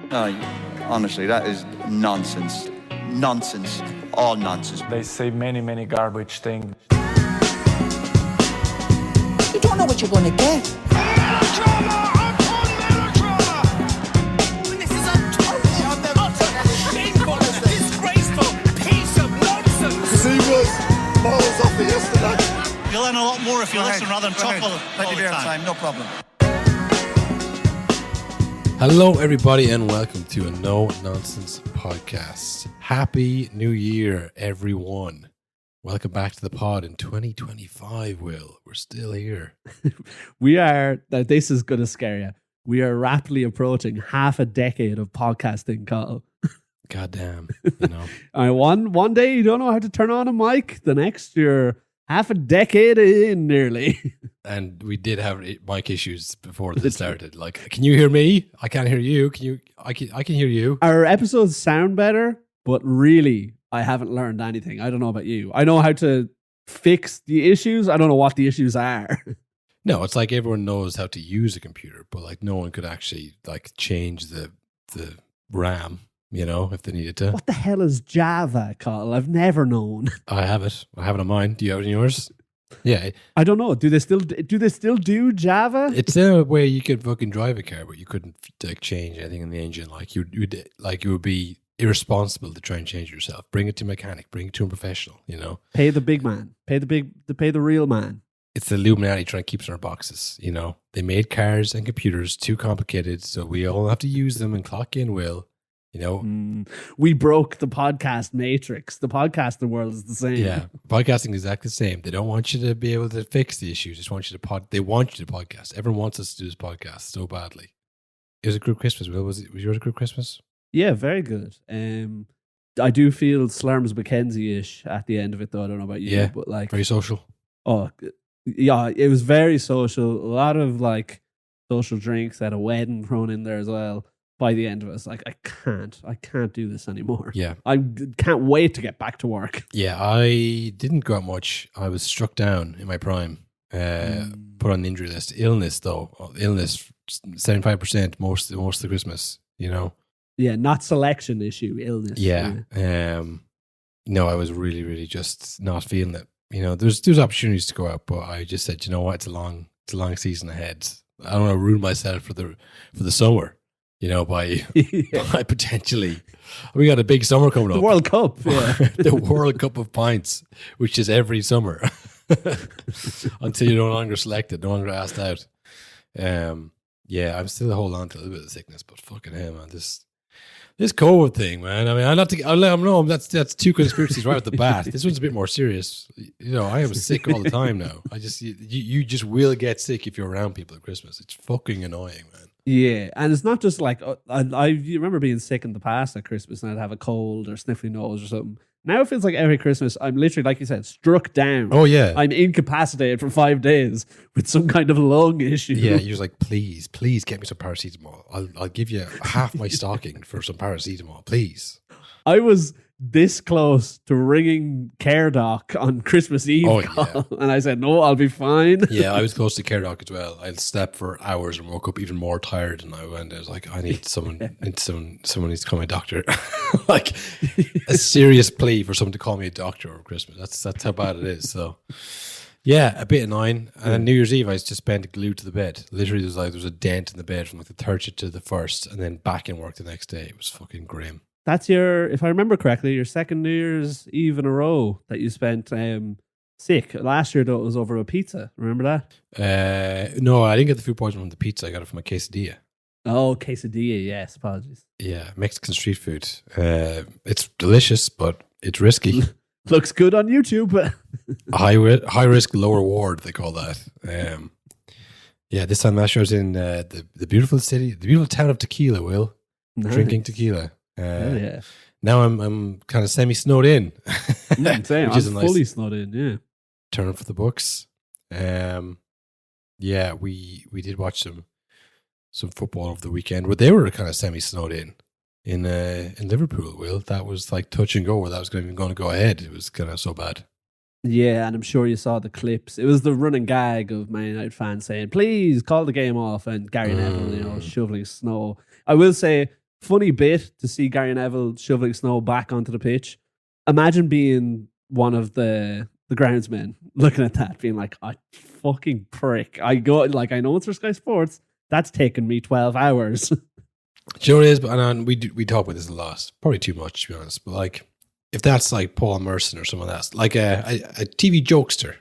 No, honestly, that is nonsense. Nonsense. All nonsense. They say many garbage things. You don't know what you're going to get. Melodrama upon melodrama! This is a utter, shameful, disgraceful piece of nonsense. He was miles off it yesterday. You'll learn a lot more if you listen rather than talk all Plenty the of time. time, no problem. Hello, everybody, and welcome to a No Nonsense podcast. Happy New Year, everyone. Welcome back to the pod in 2025, Will. We're still here. We are, now this is going to scare you. We are rapidly approaching half a decade of podcasting, Kyle. Goddamn, you know. One day you don't know how to turn on a mic. The next you're half a decade in nearly. And we did have mic issues before this started. Like, can you hear me? I can't hear you. Can you? I can hear you. Our episodes sound better, but really, I haven't learned anything. I don't know about you. I know how to fix the issues. I don't know what the issues are. No, it's like everyone knows how to use a computer, but like no one could actually like change the RAM, you know, if they needed to. What the hell is Java, Kyle? I've never known. I have it. I have it on mine. Do you have it in yours? Yeah. I don't know. Do they still do Java? It's a way you could fucking drive a car, but you couldn't like change anything in the engine. Like it would be irresponsible to try and change it yourself. Bring it to a mechanic. Bring it to a professional. You know, Pay the big man. Pay the real man. it's the Illuminati trying to keep us in our boxes. You know, they made cars and computers too complicated, so we all have to use them and clock in. Will, you know, We broke the podcast matrix. The podcasting world is the same. yeah, podcasting is exactly the same. They don't want you to be able to fix the issues. They just want you to They want you to podcast. Everyone wants us to do this podcast so badly. It was a good Christmas, Will. Was yours a good Christmas? Yeah, very good. I do feel Slurms McKenzie-ish at the end of it, though. I don't know about you, Yeah, but like, very social. oh, yeah, it was very social. A lot of like social drinks at a wedding thrown in there as well. By the end of it, it's like, I can't do this anymore. Yeah. I can't wait to get back to work. Yeah, I didn't go out much. I was struck down in my prime. Put on the injury list. Illness, though. Illness, 75% most of the Christmas, you know? Yeah, not selection issue, illness. Yeah. No, I was really, really just not feeling it. You know, there's opportunities to go out, but I just said, you know what, it's a long season ahead. I don't want to ruin myself for the summer. You know, by potentially, we got a big summer coming up. The World Cup, yeah. The World Cup of Pints, which is every summer until you're no longer selected, no longer asked out. Yeah, I'm still holding on to a little bit of sickness, but fucking hell, man, this COVID thing, man. I mean, that's two conspiracies right at the bat. This one's a bit more serious. You know, I am sick all the time now. You just will get sick if you're around people at Christmas. It's fucking annoying, man. Yeah, and it's not just like you remember being sick in the past at Christmas and I'd have a cold or sniffly nose or something. Now it feels like every Christmas I'm literally, like you said, struck down. Oh yeah, I'm incapacitated for 5 days with some kind of lung issue. Yeah, you're just like, please get me some paracetamol. I'll give you half my stocking for some paracetamol, please. I was this close to ringing Care Doc on Christmas Eve, and I said, no, I'll be fine. Yeah, I was close to Care Doc as well. I slept for hours and woke up even more tired, and I was like, I need someone needs to call me a doctor. Like a serious plea for someone to call me a doctor over Christmas. That's how bad it is. So yeah, a bit annoying. And then New Year's Eve, I was just spent glued to the bed. Literally, there was a dent in the bed from like the 30th to the 1st, and then back in work the next day. It was fucking grim. That's if I remember correctly, your second New Year's Eve in a row that you spent sick. Last year, though, it was over a pizza. Remember that? No, I didn't get the food poisoning from the pizza. I got it from a quesadilla. Oh, quesadilla, yes. Apologies. Yeah, Mexican street food. It's delicious, but it's risky. Looks good on YouTube. High risk, low reward, they call that. Yeah, this time last year I was in the beautiful town of Tequila, Will. Nice. Drinking tequila. Yeah. Now I'm kind of semi snowed in. Same. Which is I'm a nice fully snowed in, yeah. turn for the books. Yeah, we did watch some football over the weekend where they were kind of semi snowed in Liverpool. Will, that was like touch and go where that was going to go ahead. It was kind of so bad. Yeah, and I'm sure you saw the clips. It was the running gag of Man United fans saying, please call the game off, and Gary Neville, shoveling snow. I will say, funny bit to see Gary Neville shoveling snow back onto the pitch. Imagine being one of the groundsmen looking at that, being like, "I fucking prick! I know it's for Sky Sports. That's taken me 12 hours." Do you know what it is? And we talk about this a lot, probably too much to be honest. But like, if that's like Paul Merson or someone else, like a TV jokester,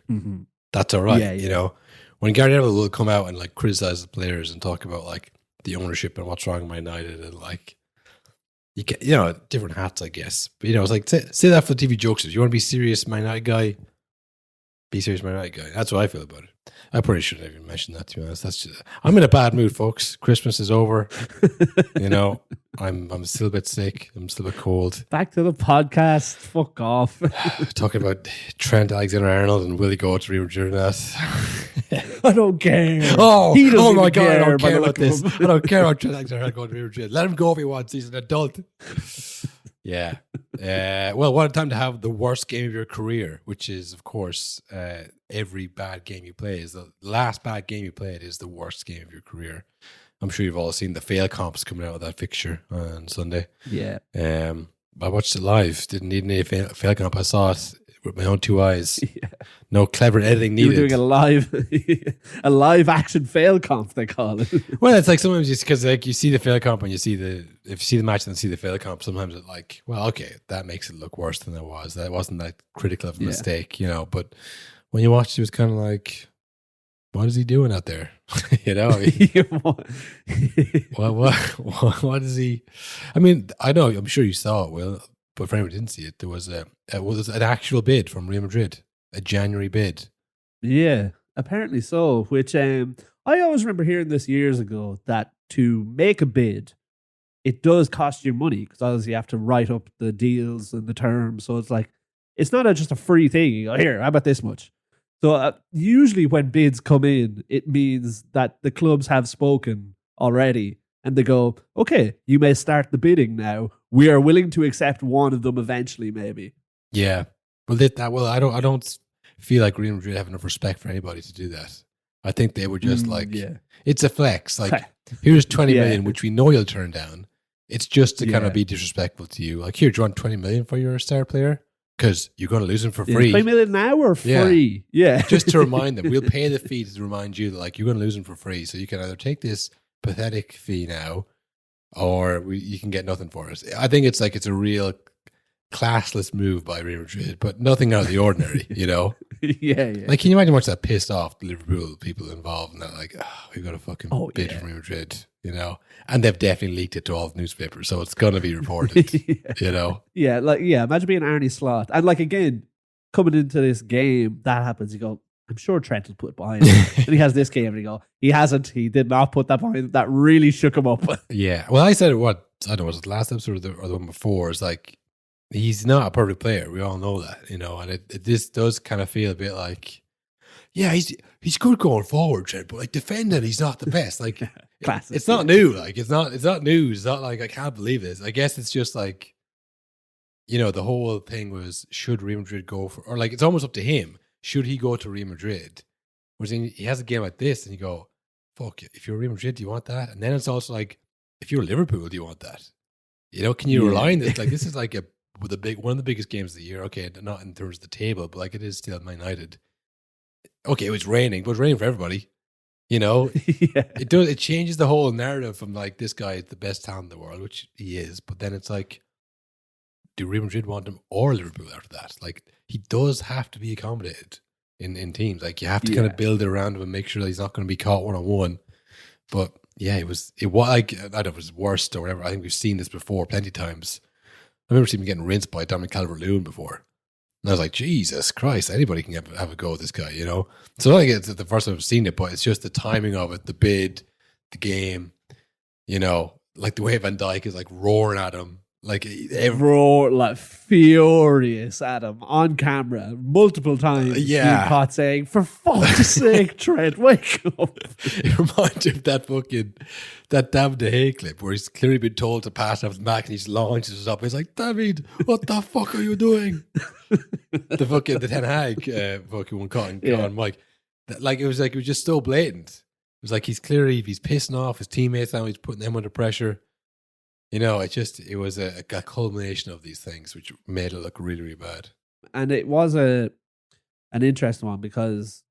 that's all right. Yeah. You know, when Gary Neville will come out and like criticize the players and talk about like the ownership and what's wrong with Man United and like, you get, you know, different hats, I guess. But you know, it's like say that for the TV jokesters. You want to be serious Man United guy? Be serious Man United guy. That's what I feel about it. I probably shouldn't have even mentioned that, to be honest. That's just, I'm in a bad mood, folks. Christmas is over. You know, I'm still a bit sick. I'm still a bit cold. Back to the podcast. Fuck off. Talking about Trent Alexander-Arnold and will he go to Real Madrid or not? I don't care. Oh He doesn't my even God, I don't by care the about look of this. him. I don't care about Trent Alexander-Arnold going to Real Madrid. Let him go if he wants. He's an adult. Yeah. Well, what a time to have the worst game of your career, which is, of course, every bad game you play is the last bad game you played is the worst game of your career. I'm sure you've all seen the fail comps coming out of that fixture on Sunday. Yeah. I watched it live. Didn't need any fail comp. I saw it with my own two eyes. Yeah. No clever editing You needed. were doing a live action fail comp, they call it. Well, it's like sometimes just because like you see the fail comp and if you see the match and see the fail comp, sometimes it's like, well, okay, that makes it look worse than it was. That wasn't that critical of a mistake, you know. But when you watched it, was kind of like, what is he doing out there? You know, I mean, what is he? I mean, I know, I'm sure you saw it, Will, but for anyone who didn't see it, there was an actual bid from Real Madrid, a January bid. Yeah, apparently so. Which I always remember hearing this years ago that to make a bid, it does cost you money because obviously you have to write up the deals and the terms. So it's like it's not just a free thing. You go, here, how about this much? So usually when bids come in, it means that the clubs have spoken already and they go, okay, you may start the bidding now. We are willing to accept one of them eventually, maybe. Yeah. Well, I don't feel like Real Madrid have enough respect for anybody to do that. I think they were just it's a flex. Like, here's 20 million, which we know you'll turn down. It's just to kind of be disrespectful to you. Like, here, do you want 20 million for your star player? Because you're going to lose him for free. 20 million an hour free. Yeah. Just to remind them, we'll pay the fee to remind you that like you're going to lose him for free. So you can either take this pathetic fee now or you can get nothing for it. I think it's like it's a real classless move by Real Madrid, but nothing out of the ordinary, you know? Yeah. Like, can you imagine what's that pissed off the Liverpool people involved in that? Like, we've got a fucking bid from Real Madrid, you know? And they've definitely leaked it to all the newspapers, so it's going to be reported, you know? Yeah, imagine being Arnie Slot. And like, again, coming into this game, that happens. You go, I'm sure Trent will put it behind him. And he has this game, and you go, he hasn't. He did not put that behind him. That really shook him up. Yeah. Well, I said it, I don't know, was it the last episode or the one before? It's like, he's not a perfect player. We all know that, you know, and this does kind of feel a bit like, yeah, he's good going forward, Trent, but like defending, he's not the best. Like, it's not new. Like, it's not news. It's not like, I can't believe this. I guess it's just like, you know, the whole thing was, should Real Madrid go for, or like, it's almost up to him. Should he go to Real Madrid? Whereas he has a game like this and you go, fuck, if you're Real Madrid, do you want that? And then it's also like, if you're Liverpool, do you want that? You know, can you rely on this? Like, this is like one of the biggest games of the year. Okay, not in terms of the table, but like it is still Man United. Okay, it was raining, but it's raining for everybody. You know, it changes the whole narrative from like this guy is the best talent in the world, which he is. But then it's like, do Real Madrid want him or Liverpool after that? Like, he does have to be accommodated in teams. Like, you have to kind of build it around him and make sure that he's not going to be caught one-on-one. But yeah, it was like, I don't know if it was worst or whatever. I think we've seen this before plenty of times. I remember seeing him getting rinsed by Dominic Calvert-Lewin before. And I was like, Jesus Christ, anybody can have a go at this guy, you know? So I think it's the first time I've seen it, but it's just the timing of it, the bid, the game, you know, like the way Van Dijk is like roaring at him. Like, roar, like furious at him on camera multiple times. Yeah. Caught saying, for fuck's sake, Trent, wake up. It reminds me of that David De Gea clip where he's clearly been told to pass off the back and he's launches up. He's like, David, what the fuck are you doing? the Ten Hag fucking one caught on Mike. Like, it was just so blatant. It was like he's pissing off his teammates now. He's putting them under pressure. You know, it was a culmination of these things which made it look really, really bad. And it was an interesting one because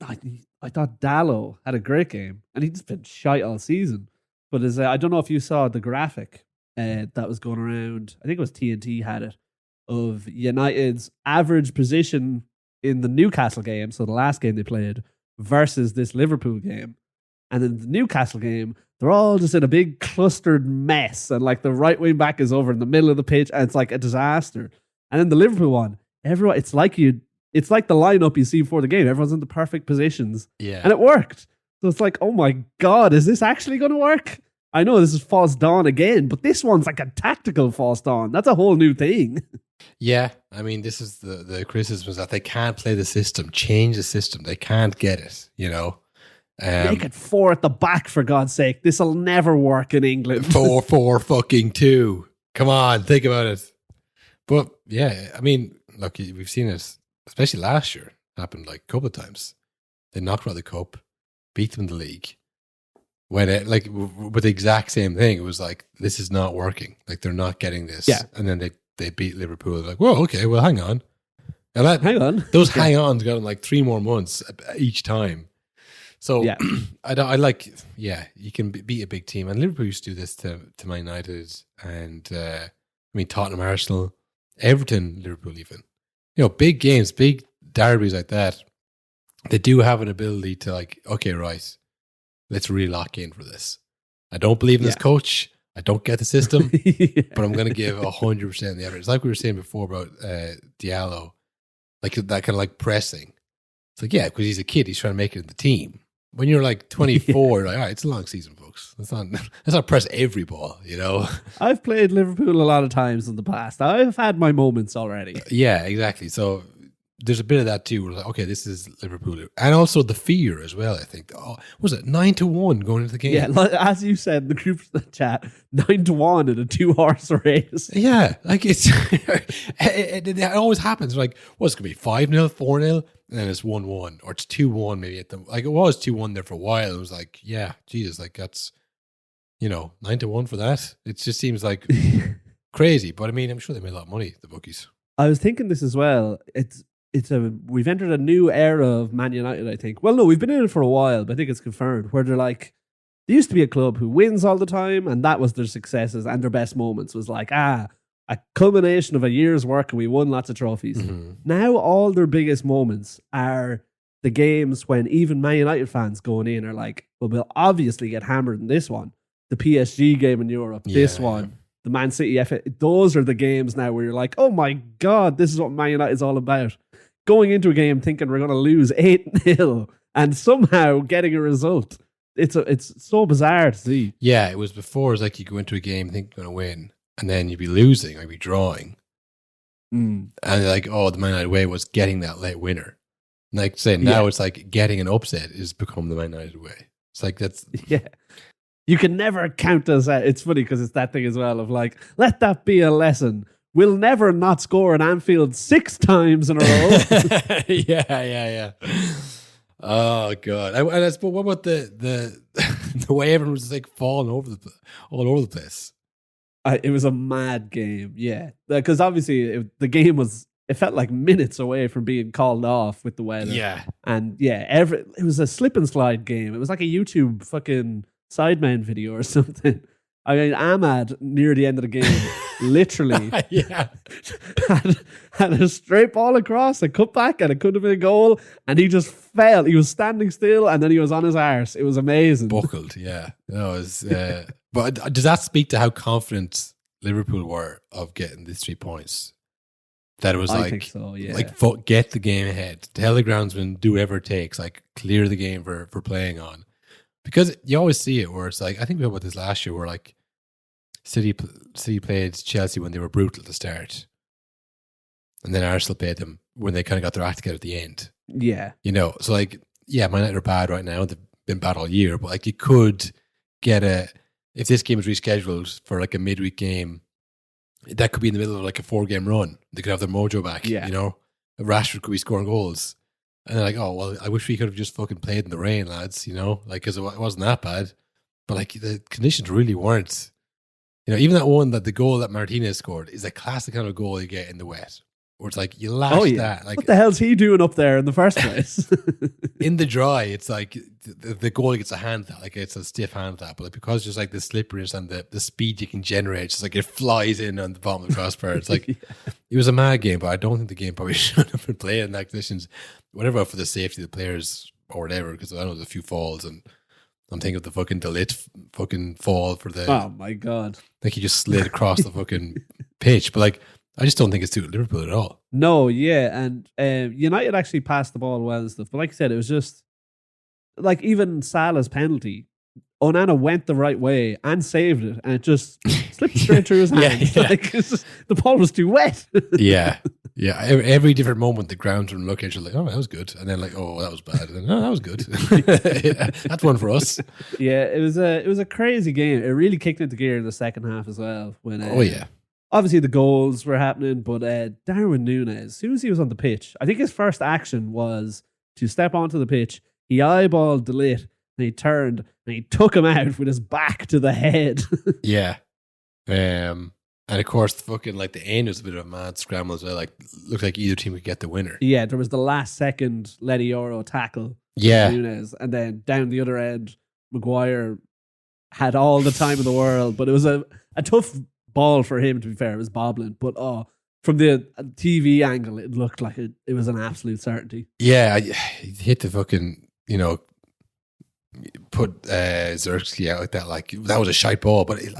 I thought Dallo had a great game, and he's been shite all season. But I don't know if you saw the graphic that was going around. I think it was TNT had it, of United's average position in the Newcastle game, so the last game they played, versus this Liverpool game. And in the Newcastle game, they're all just in a big clustered mess, and like the right wing back is over in the middle of the pitch, and it's like a disaster. And then the Liverpool one, everyone, it's like the lineup you see before the game. Everyone's in the perfect positions, Yeah. and it worked. So it's like, oh my God, is this actually going to work? I know this is false dawn again, but this one's like a tactical false dawn. That's a whole new thing. Yeah, I mean, this is the criticism is that they can't play the system, change the system. They can't get it, you know. Make it 4 at the back, for God's sake. This'll never work in England. 4-4-2. Come on, think about it. But yeah, I mean, look, we've seen it, especially last year. It happened like a couple of times. They knocked out the cup, beat them in the league. When with the exact same thing, it was like, this is not working. Like, they're not getting this. Yeah. And then they beat Liverpool. They're like, whoa, okay, well, hang on. And Hang on. Those hang-ons got in like 3 more months each time. So Yeah. I like, you can beat a big team. And Liverpool used to do this to Man United and, Tottenham, Arsenal, Everton, Liverpool even. You know, big games, big derbies like that. They do have an ability to like, okay, right, let's really lock in for this. I don't believe in this coach. I don't get the system, but I'm going to give 100% the effort. It's like we were saying before about Diallo, like that kind of like pressing. It's like, yeah, because he's a kid, he's trying to make it in the team. When you're like 24, like, all right, it's a long season, folks. Let's not press every ball, you know? I've played Liverpool a lot of times in the past. I've had my moments already. Yeah, exactly. So there's a bit of that too. We're like, okay, this is Liverpool. And also the fear as well, I think. Oh, was it 9-1 going into the game? Yeah, as you said in the group chat, 9-1 in a 2-horse race. Yeah, like it always happens. Like, what's going to be 5-0, 4-0, and then it's 1-1, or it's 2-1 maybe at the like it was 2-1 there for a while. It was like, yeah, Jesus, like that's 9-1 for that. It just seems like crazy. But I mean, I'm sure they made a lot of money, the bookies. I was thinking this as well. We've entered a new era of Man United, I think. Well, no, we've been in it for a while, but I think it's confirmed, where they're like, they used to be a club who wins all the time, and that was their successes and their best moments was like, a culmination of a year's work, and we won lots of trophies. Mm-hmm. Now all their biggest moments are the games when even Man United fans going in are like, well, we'll obviously get hammered in this one. The PSG game in Europe, this one, the Man City FA. Those are the games now where you're like, oh my God, this is what Man United is all about. Going into a game thinking we're going to lose 8-0 and somehow getting a result. It's so bizarre to see. Yeah, it was before. It's like you go into a game think you're going to win, and then you'd be losing or you'd be drawing. And they're like, oh, the Man United way was getting that late winner. And like saying now it's like getting an upset is become the Man United way. It's like that's... Yeah. You can never count us out. It's funny because it's that thing as well of like, let that be a lesson. We'll never not score in Anfield 6 times in a row. Yeah. Oh God! But what about the way everyone was like falling all over the place? It was a mad game, yeah. Because obviously the game was. It felt like minutes away from being called off with the weather. Yeah, and yeah, it was a slip and slide game. It was like a YouTube fucking Sideman video or something. I mean, Ahmad near the end of the game, literally, had a straight ball across, a cutback, and it could have been a goal, and he just fell. He was standing still, and then he was on his arse. It was amazing. Buckled, yeah. No, it was, but does that speak to how confident Liverpool were of getting these 3 points? That it was I like, think so, yeah. Like get the game ahead. Tell the groundsman, do whatever it takes. Like clear the game for playing on. Because you always see it where it's like, I think we had about this last year where like City played Chelsea when they were brutal at the start. And then Arsenal played them when they kind of got their act together at the end. Yeah. So like, yeah, Man United are bad right now. They've been bad all year. But like you could get if this game is rescheduled for like a midweek game, that could be in the middle of like a 4-game run. They could have their mojo back, Rashford could be scoring goals. And they're like, oh, well, I wish we could have just fucking played in the rain, lads, like, because it wasn't that bad. But like, the conditions really weren't You know, even that one that the goal that Martinez scored is a classic kind of goal you get in the wet, where it's like you lash that. Like what the hell's he doing up there in the first place? in the dry, it's like the goal gets a hand that, like it's a stiff hand that, but like because just like the slipperiness and the speed you can generate, it's like it flies in on the bottom of the crossbar. It's like it was a mad game, but I don't think the game probably should have been played in that conditions. Whatever for the safety of the players or whatever, because I know there's a few falls and I'm thinking of the fucking Delit fucking fall for the. Oh my god! Like he just slid across the fucking pitch, but like I just don't think it's suited Liverpool at all. No, yeah, and United actually passed the ball well and stuff. But like I said, it was just like even Salah's penalty. Onana went the right way and saved it, and it just slipped straight through his hands. Yeah. Like it's just, the ball was too wet. Yeah. Every different moment, the ground from look at you like, oh, that was good, and then like, oh, that was bad, and then, oh, that was good. Yeah, that's one for us. Yeah, it was a crazy game. It really kicked into gear in the second half as well. When Oh yeah, obviously the goals were happening, but Darwin Núñez, as soon as he was on the pitch, I think his first action was to step onto the pitch. He eyeballed De Ligt, and he turned and he took him out with his back to the head. yeah. And of course, the fucking like the end was a bit of a mad scramble as well. Like looked like either team could get the winner. Yeah, there was the last second Letty Oro tackle. Yeah, Núñez, and then down the other end, Maguire had all the time in the world, but it was a tough ball for him. To be fair, it was bobbling, but from the TV angle, it looked like it was an absolute certainty. Yeah, he hit the fucking put Zirkzee out like that. Like that was a shite ball, but it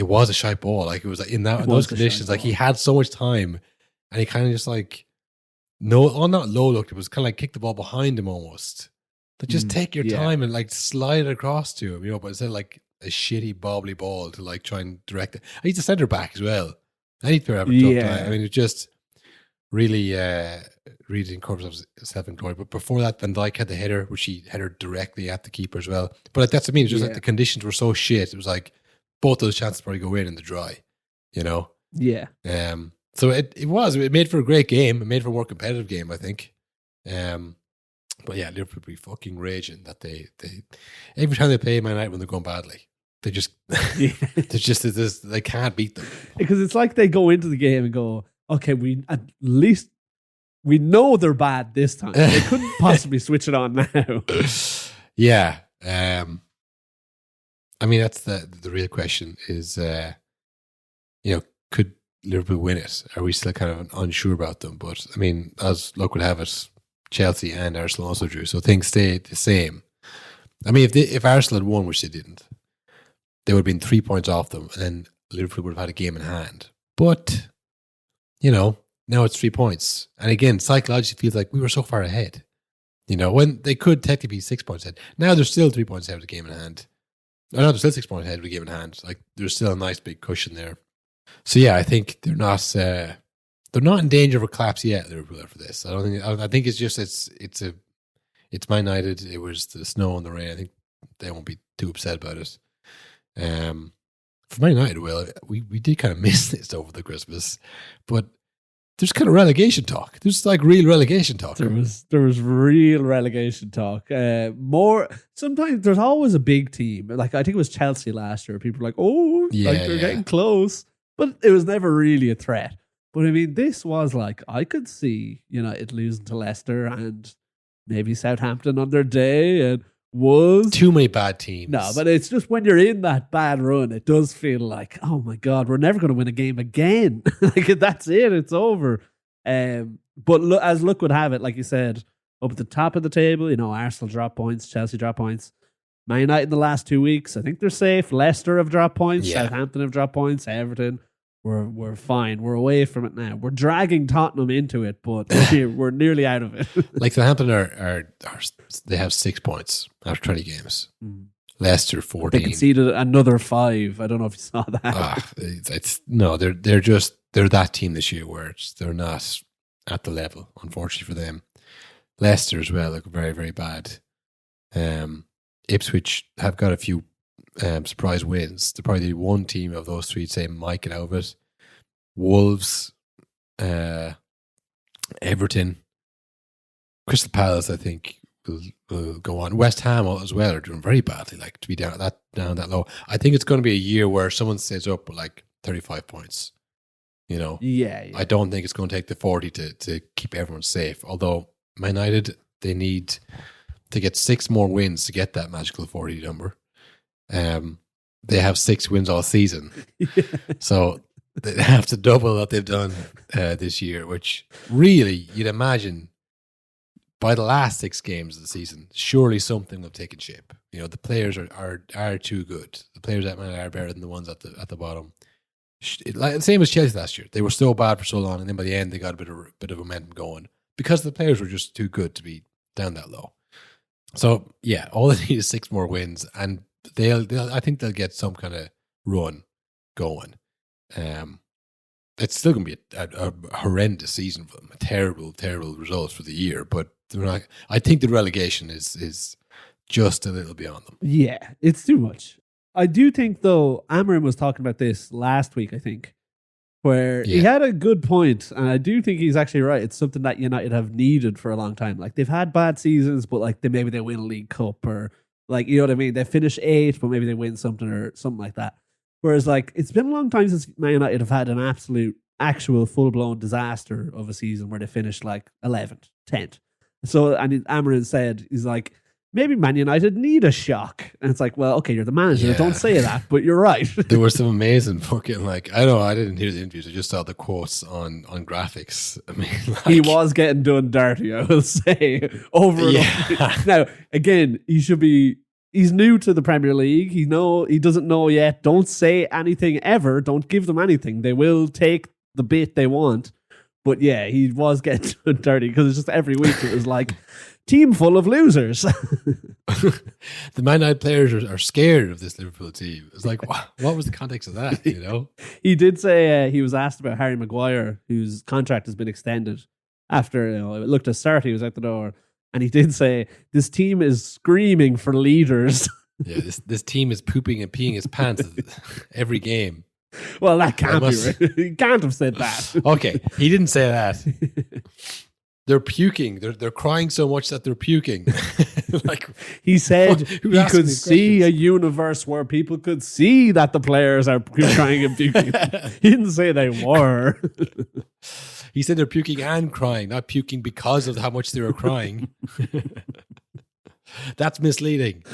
was a shite ball. Like it was like in those conditions. Like he had so much time, and he kind of just like not low looked. It was kind of like kick the ball behind him almost. But just take your time and like slide it across to him, but instead of like a shitty bobbly ball to like try and direct it. He's a centre back as well. Any player have a tough time. I mean, it just really incorporates himself in glory. But before that, Van Dijk had the header, which he headed directly at the keeper as well. But like, that's what I mean. It's just like the conditions were so shit. It was like both those chances probably go in the dry, Yeah. So it made for a great game. It made for a more competitive game, I think. But yeah, Liverpool be fucking raging that they every time they play Man United when they're going badly, they just they can't beat them because it's like they go into the game and go, okay, we at least we know they're bad this time. They couldn't possibly switch it on now. Yeah, I mean that's the real question is, could Liverpool win it? Are we still kind of unsure about them? But I mean, as luck would have it, Chelsea and Arsenal also drew, so things stayed the same. I mean, if Arsenal had won, which they didn't, they would have been 3 points off them, and then Liverpool would have had a game in hand. But now it's 3 points, and again, psychologically feels like we were so far ahead. When they could technically be 6 points ahead. Now they're still 3 points ahead of the game in hand. Oh, no, they're still 6 points ahead of the game in hand. Like there's still a nice big cushion there. So yeah, I think they're not in danger of a collapse yet. Liverpool for this. I think it's just it's Man United. It was the snow and the rain. I think they won't be too upset about it. For Man United, we did kind of miss this over the Christmas, but there's kind of relegation talk. There's like real relegation talk. There was real relegation talk. Sometimes there's always a big team. Like I think it was Chelsea last year. People were like, they're getting close, but it was never really a threat. But I mean, this was like, I could see United losing to Leicester and maybe Southampton on their day and Wolves. Too many bad teams. No, but it's just when you're in that bad run, it does feel like, oh my God, we're never going to win a game again. Like that's it, it's over. But as luck would have it, like you said, up at the top of the table, Arsenal drop points, Chelsea drop points. Man United in the last 2 weeks, I think they're safe. Leicester have dropped points. Yeah. Southampton have dropped points. Everton. We're fine. We're away from it now. We're dragging Tottenham into it, but we're nearly out of it. Like Southampton they have 6 points after 20 games. Leicester 14. They conceded another 5. I don't know if you saw that. They're that team this year where they're not at the level, unfortunately for them. Leicester as well look very, very bad. Ipswich have got a few surprise wins. They're probably the one team of those three say might get out of it. Wolves, Everton, Crystal Palace, I think will go on. West Ham as well are doing very badly, like to be down that low. I think it's going to be a year where someone stays up with like 35 points. You know, Yeah. I don't think it's going to take the 40 to keep everyone safe. Although Man United, they need to get 6 more wins to get that magical 40 number. They have 6 wins all season, so they have to double what they've done this year. Which really, you'd imagine by the last 6 games of the season, surely something will have taken shape. You know, the players are too good. The players at Man United are better than the ones at the bottom. Like, same as Chelsea last year. They were so bad for so long, and then by the end they got a bit of momentum going because the players were just too good to be down that low. So yeah, all they need is 6 more wins, and I think they'll get some kind of run going. It's still going to be a horrendous season for them, a terrible result for the year. But they're not, I think the relegation is just a little beyond them. Yeah, it's too much. I do think, though, Amarim was talking about this last week, I think, where he had a good point, and I do think he's actually right. It's something that United have needed for a long time. Like, they've had bad seasons, but like maybe they win a League Cup, or like, you know what I mean? They finish 8th, but maybe they win something or something like that. Whereas, like, it's been a long time since Man United have had an actual full-blown disaster of a season where they finished like 11th, 10th. So, and Amarin said, he's like, maybe Man United need a shock. And it's like, well, okay, you're the manager. Don't say that, but you're right. There were some amazing fucking, like, I know I didn't hear the interviews. I just saw the quotes on graphics. I mean, like, he was getting done dirty, I will say. Over and over. Now, again, he's new to the Premier League. He doesn't know yet. Don't say anything ever. Don't give them anything. They will take the bit they want. But yeah, he was getting done dirty because it's just every week it was like, team full of losers. The Man United players are scared of this Liverpool team. It's like, what was the context of that, you know? He did say he was asked about Harry Maguire, whose contract has been extended after, it looked as certain he was out the door. And he did say, this team is screaming for leaders. Yeah, this team is pooping and peeing his pants every game. Well, that can't be right. He can't have said that. Okay, he didn't say that. They're puking. They're crying so much that they're puking. Like, he said he could see a universe where people could see that the players are crying and puking. He didn't say they were. He said they're puking and crying, not puking because of how much they were crying. That's misleading.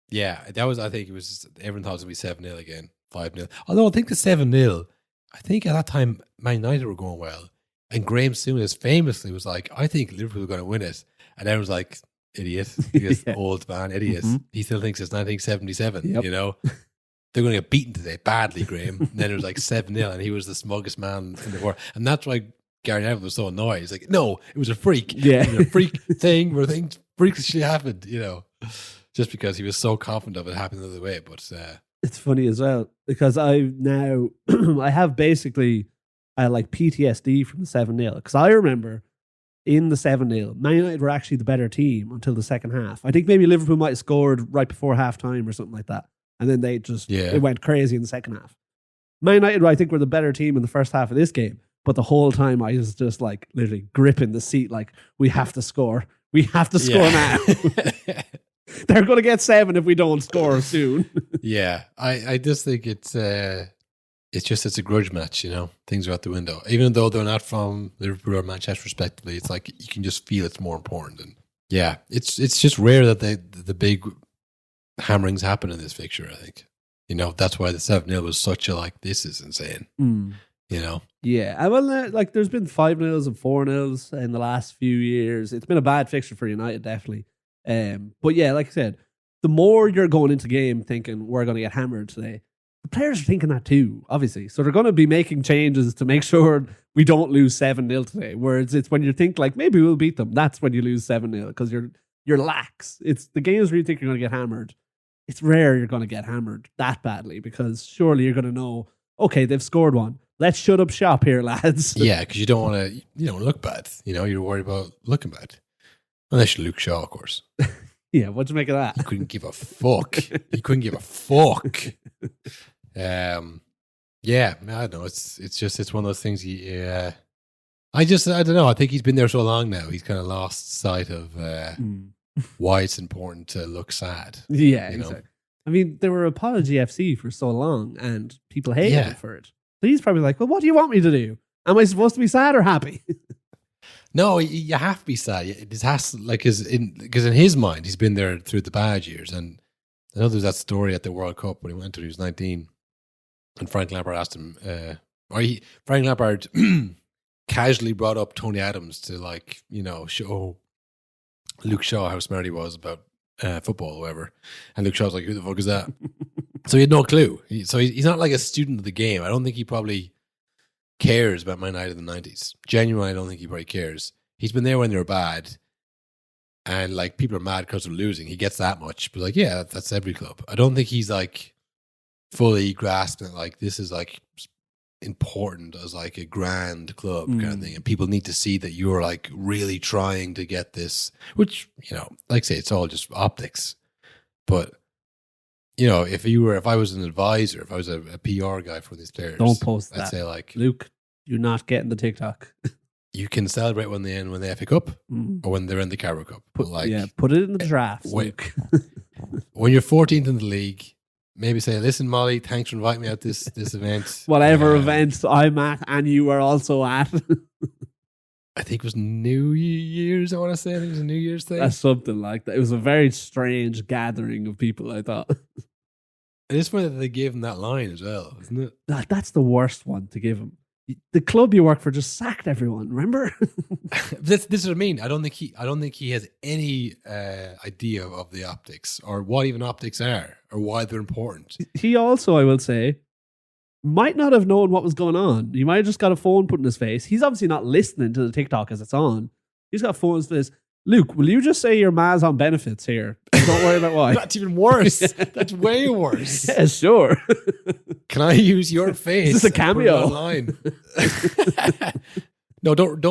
Yeah, I think it was, everyone thought it was going to be 7-0 again, 5-0. Although I think the 7-0, I think at that time Man United were going well. And Graham Souness famously was like, I think Liverpool are going to win it. And everyone was like, idiot. Because old man, idiot. Mm-hmm. He still thinks it's 1977, you know? They're going to get beaten today badly, Graham. And then it was like 7-0, and he was the smuggest man in the world. And that's why Gary Neville was so annoyed. He's like, no, it was a freak. Yeah. It was a freak thing where things freakishly happened, you know? Just because he was so confident of it happening the other way. But it's funny as well, because I have basically like PTSD from the 7-0. Because I remember in the 7-0, Man United were actually the better team until the second half. I think maybe Liverpool might have scored right before halftime or something like that. And then they just it went crazy in the second half. Man United, I think, were the better team in the first half of this game. But the whole time I was just like literally gripping the seat like, we have to score. We have to score now. They're going to get 7 if we don't score soon. Yeah, I just think it's a grudge match, you know. Things are out the window. Even though they're not from Liverpool or Manchester respectively, it's like you can just feel it's more important. And yeah, it's just rare that the big hammerings happen in this fixture, I think. You know, that's why the 7-0 was such a like, this is insane. You know? Yeah. Well, like there's been 5-0s and 4-0s in the last few years. It's been a bad fixture for United, definitely. But yeah, like I said, the more you're going into game thinking we're going to get hammered today, the players are thinking that too, obviously. So they're going to be making changes to make sure we don't lose 7-0 today. Whereas it's when you think like maybe we'll beat them, that's when you lose 7-0 because you're lax. It's the games where you think you're going to get hammered. It's rare you're going to get hammered that badly because surely you're going to know, okay, they've scored one. Let's shut up shop here, lads. Yeah, because you don't want to look bad. You know, you're worried about looking bad. Unless you're Luke Shaw, of course. Yeah, what'd you make of that? He couldn't give a fuck. Yeah, I don't know. It's one of those things. I don't know. I think he's been there so long now. He's kind of lost sight of why it's important to look sad. Yeah, you know? exactly. I mean, they were Apology FC for so long, and people hated Yeah. it for it. So he's probably like, well, what do you want me to do? Am I supposed to be sad or happy? No, you have to be sad. It has to, like, because in his mind, he's been there through the bad years. And I know there's that story at the World Cup when he went to, he was 19, and Frank Lampard asked him, Frank Lampard casually brought up Tony Adams to, like, you know, show Luke Shaw how smart he was about football or whatever. And Luke Shaw's like, who the fuck is that? So he had no clue. He's not like a student of the game. I don't think he probably cares about Man United in the 90s. Genuinely, I don't think he probably cares. He's been there when they were bad, and like people are mad because they're losing. He gets that much, but like, yeah, that's every club. I don't think he's like fully grasping it, like this is like important as like a grand club kind of thing, and people need to see that you're like really trying to get this, which, you know, like I say, it's all just optics. But you know, if I was an advisor, if I was a PR guy for these players, Don't post that. I'd say like, Luke, you're not getting the TikTok. you can celebrate when they win the FA Cup or when they're in the Carabao Cup. But like, Put it in the draft, wait. Luke. When you're 14th in the league, maybe say, listen, Molly, thanks for inviting me out this event. Whatever event I'm at and you are also at. I think it was New Year's, I want to say. I think it was a New Year's thing. That's something like that. It was a very strange gathering of people, I thought. It is funny that they gave him that line as well, isn't it? That's the worst one to give him. The club you work for just sacked everyone, remember? This is what I mean. I don't think he has any idea of the optics or what even optics are or why they're important. He also, I will say, might not have known what was going on. He might have just got a phone put in his face. He's obviously not listening to the TikTok as it's on. He's got a phone in his face. Luke, will you just say your ma's on benefits here? Don't worry about why. That's even worse. That's way worse. Yeah, sure. Can I use your face? Is this a cameo? Online. No, don't.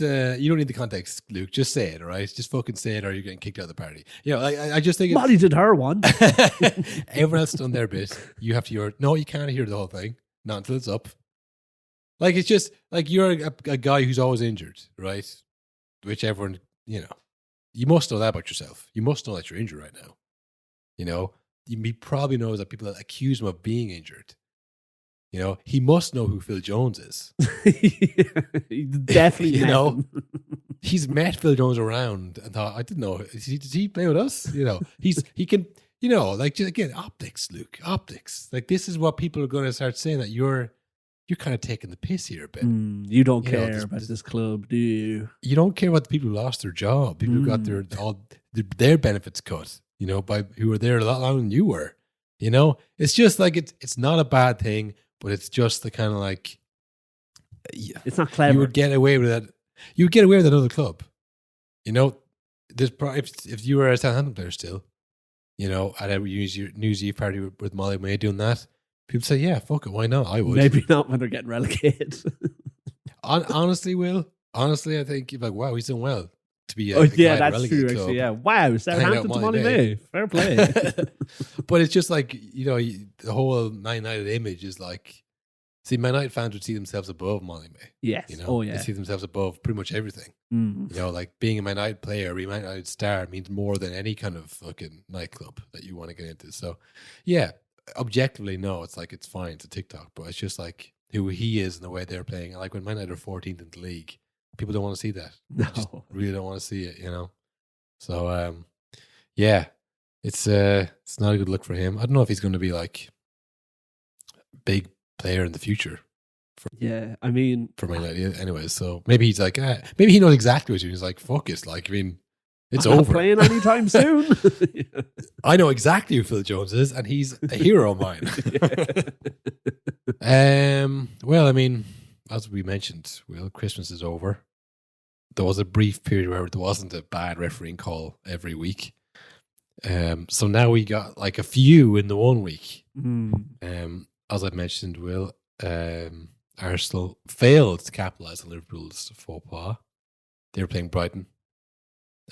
You don't need the context, Luke. Just say it, all right? Just fucking say it, or you're getting kicked out of the party. You know, I just think Molly did her one. everyone else done their bit. You have to hear. No, you can't hear the whole thing. Not until it's up. Like it's just like you're a guy who's always injured, right? Which everyone, you know, you must know that about yourself. You must know that you're injured right now. You know, he probably knows that people accuse him of being injured. You know, he must know who Phil Jones is. He definitely You met know? him. He's met Phil Jones around and thought, I didn't know. Did he play with us? You know, he can, you know, like, just, again, optics, Luke, optics. Like, this is what people are going to start saying, that you're kind of taking the piss here a bit. You don't You know, care about this club, do you? You don't care about the people who lost their job, people who got their benefits cut, you know, by who were there a lot longer than you were. You know, it's just like it's not a bad thing, but it's just the kind of like It's not clever. you would get away with that. You would get away with another club. You know, there's if you were a Southampton player still, you know, at a New Year's Eve party with Molly May doing that, people say, yeah, fuck it, why not? I would. Maybe not when they're getting relegated. Honestly, I think you're like, wow, he's done well to be. Yeah, that's true. Actually, yeah. Wow, Southampton to Molly May. Fair play. But it's just like, you know, the whole Man United image is like, see, Man United fans would see themselves above Molly May. Yes. You know, Oh yeah. they see themselves above pretty much everything. You know, like being a Man United player, being a Man United star means more than any kind of fucking nightclub that you want to get into. So, yeah, objectively, no, it's like it's fine. It's a TikTok, but it's just like who he is and the way they're playing. Like when Man United are 14th in the league, people don't want to see that. No. They just really don't want to see it. You know. So, yeah, it's not a good look for him. I don't know if he's going to be like a big player in the future. Yeah, I mean, For Man United, anyways. So maybe he's like, maybe he knows exactly what he's doing. He's like, fuck it. Like, I mean, it's I'm not over. playing anytime soon. I know exactly who Phil Jones is, and he's a hero of mine. Well, I mean, as we mentioned, Christmas is over. There was a brief period where there wasn't a bad refereeing call every week. So now we got like a few in the 1 week. As I mentioned, Will, Arsenal failed to capitalise on Liverpool's faux pas. They were playing Brighton.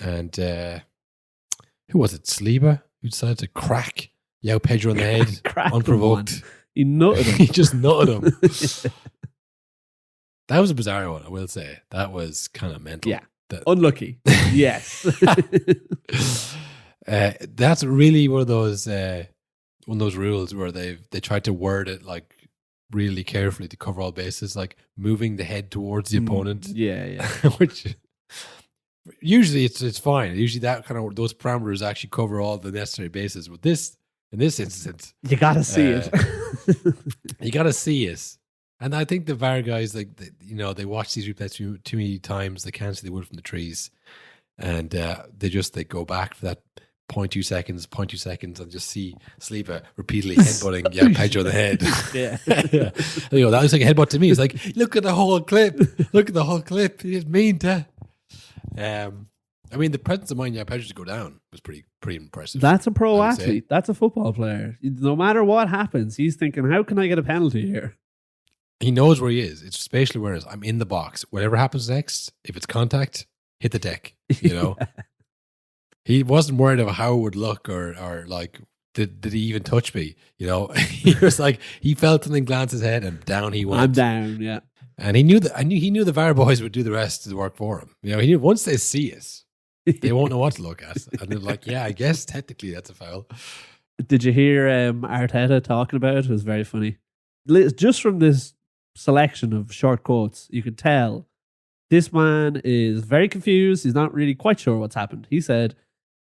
And who was it? Saliba, who decided to crack Yao Pedro on the head Cracked him unprovoked. one. He nutted him. He just nutted him. That was a bizarre one, I will say. That was kind of mental. Yeah. That- Unlucky. Yes. That's really one of those rules where they tried to word it like really carefully to cover all bases, like moving the head towards the opponent. Yeah. Which usually it's fine. Usually that kind of those parameters actually cover all the necessary bases. With this, in this instance, You gotta see it. you got to see it. And I think the VAR guys, like they watch these replays too many times. They can't see the wood from the trees, and they go back for that 0.2 seconds, and just see Saliba repeatedly headbutting Pedro in the head. Yeah. That looks like a headbutt to me. It's like, look at the whole clip. Look at the whole clip. He didn't mean to. I mean, the presence of mind Pedro to go down was pretty impressive. That's a pro I would say. athlete. That's a football player. No matter what happens, he's thinking, how can I get a penalty here? He knows where he is. It's spatial awareness. I'm in the box. Whatever happens next, if it's contact, hit the deck. He wasn't worried about how it would look or like, did he even touch me? He was like, he felt something glance his head and down he went. I'm down, yeah. And he knew the VAR boys would do the rest of the work for him. He knew once they see it, they won't know what to look at. And they're like, yeah, I guess technically that's a foul. Did you hear Arteta talking about it? It was very funny. Just from this selection of short quotes, you could tell this man is very confused. He's not really quite sure what's happened. He said,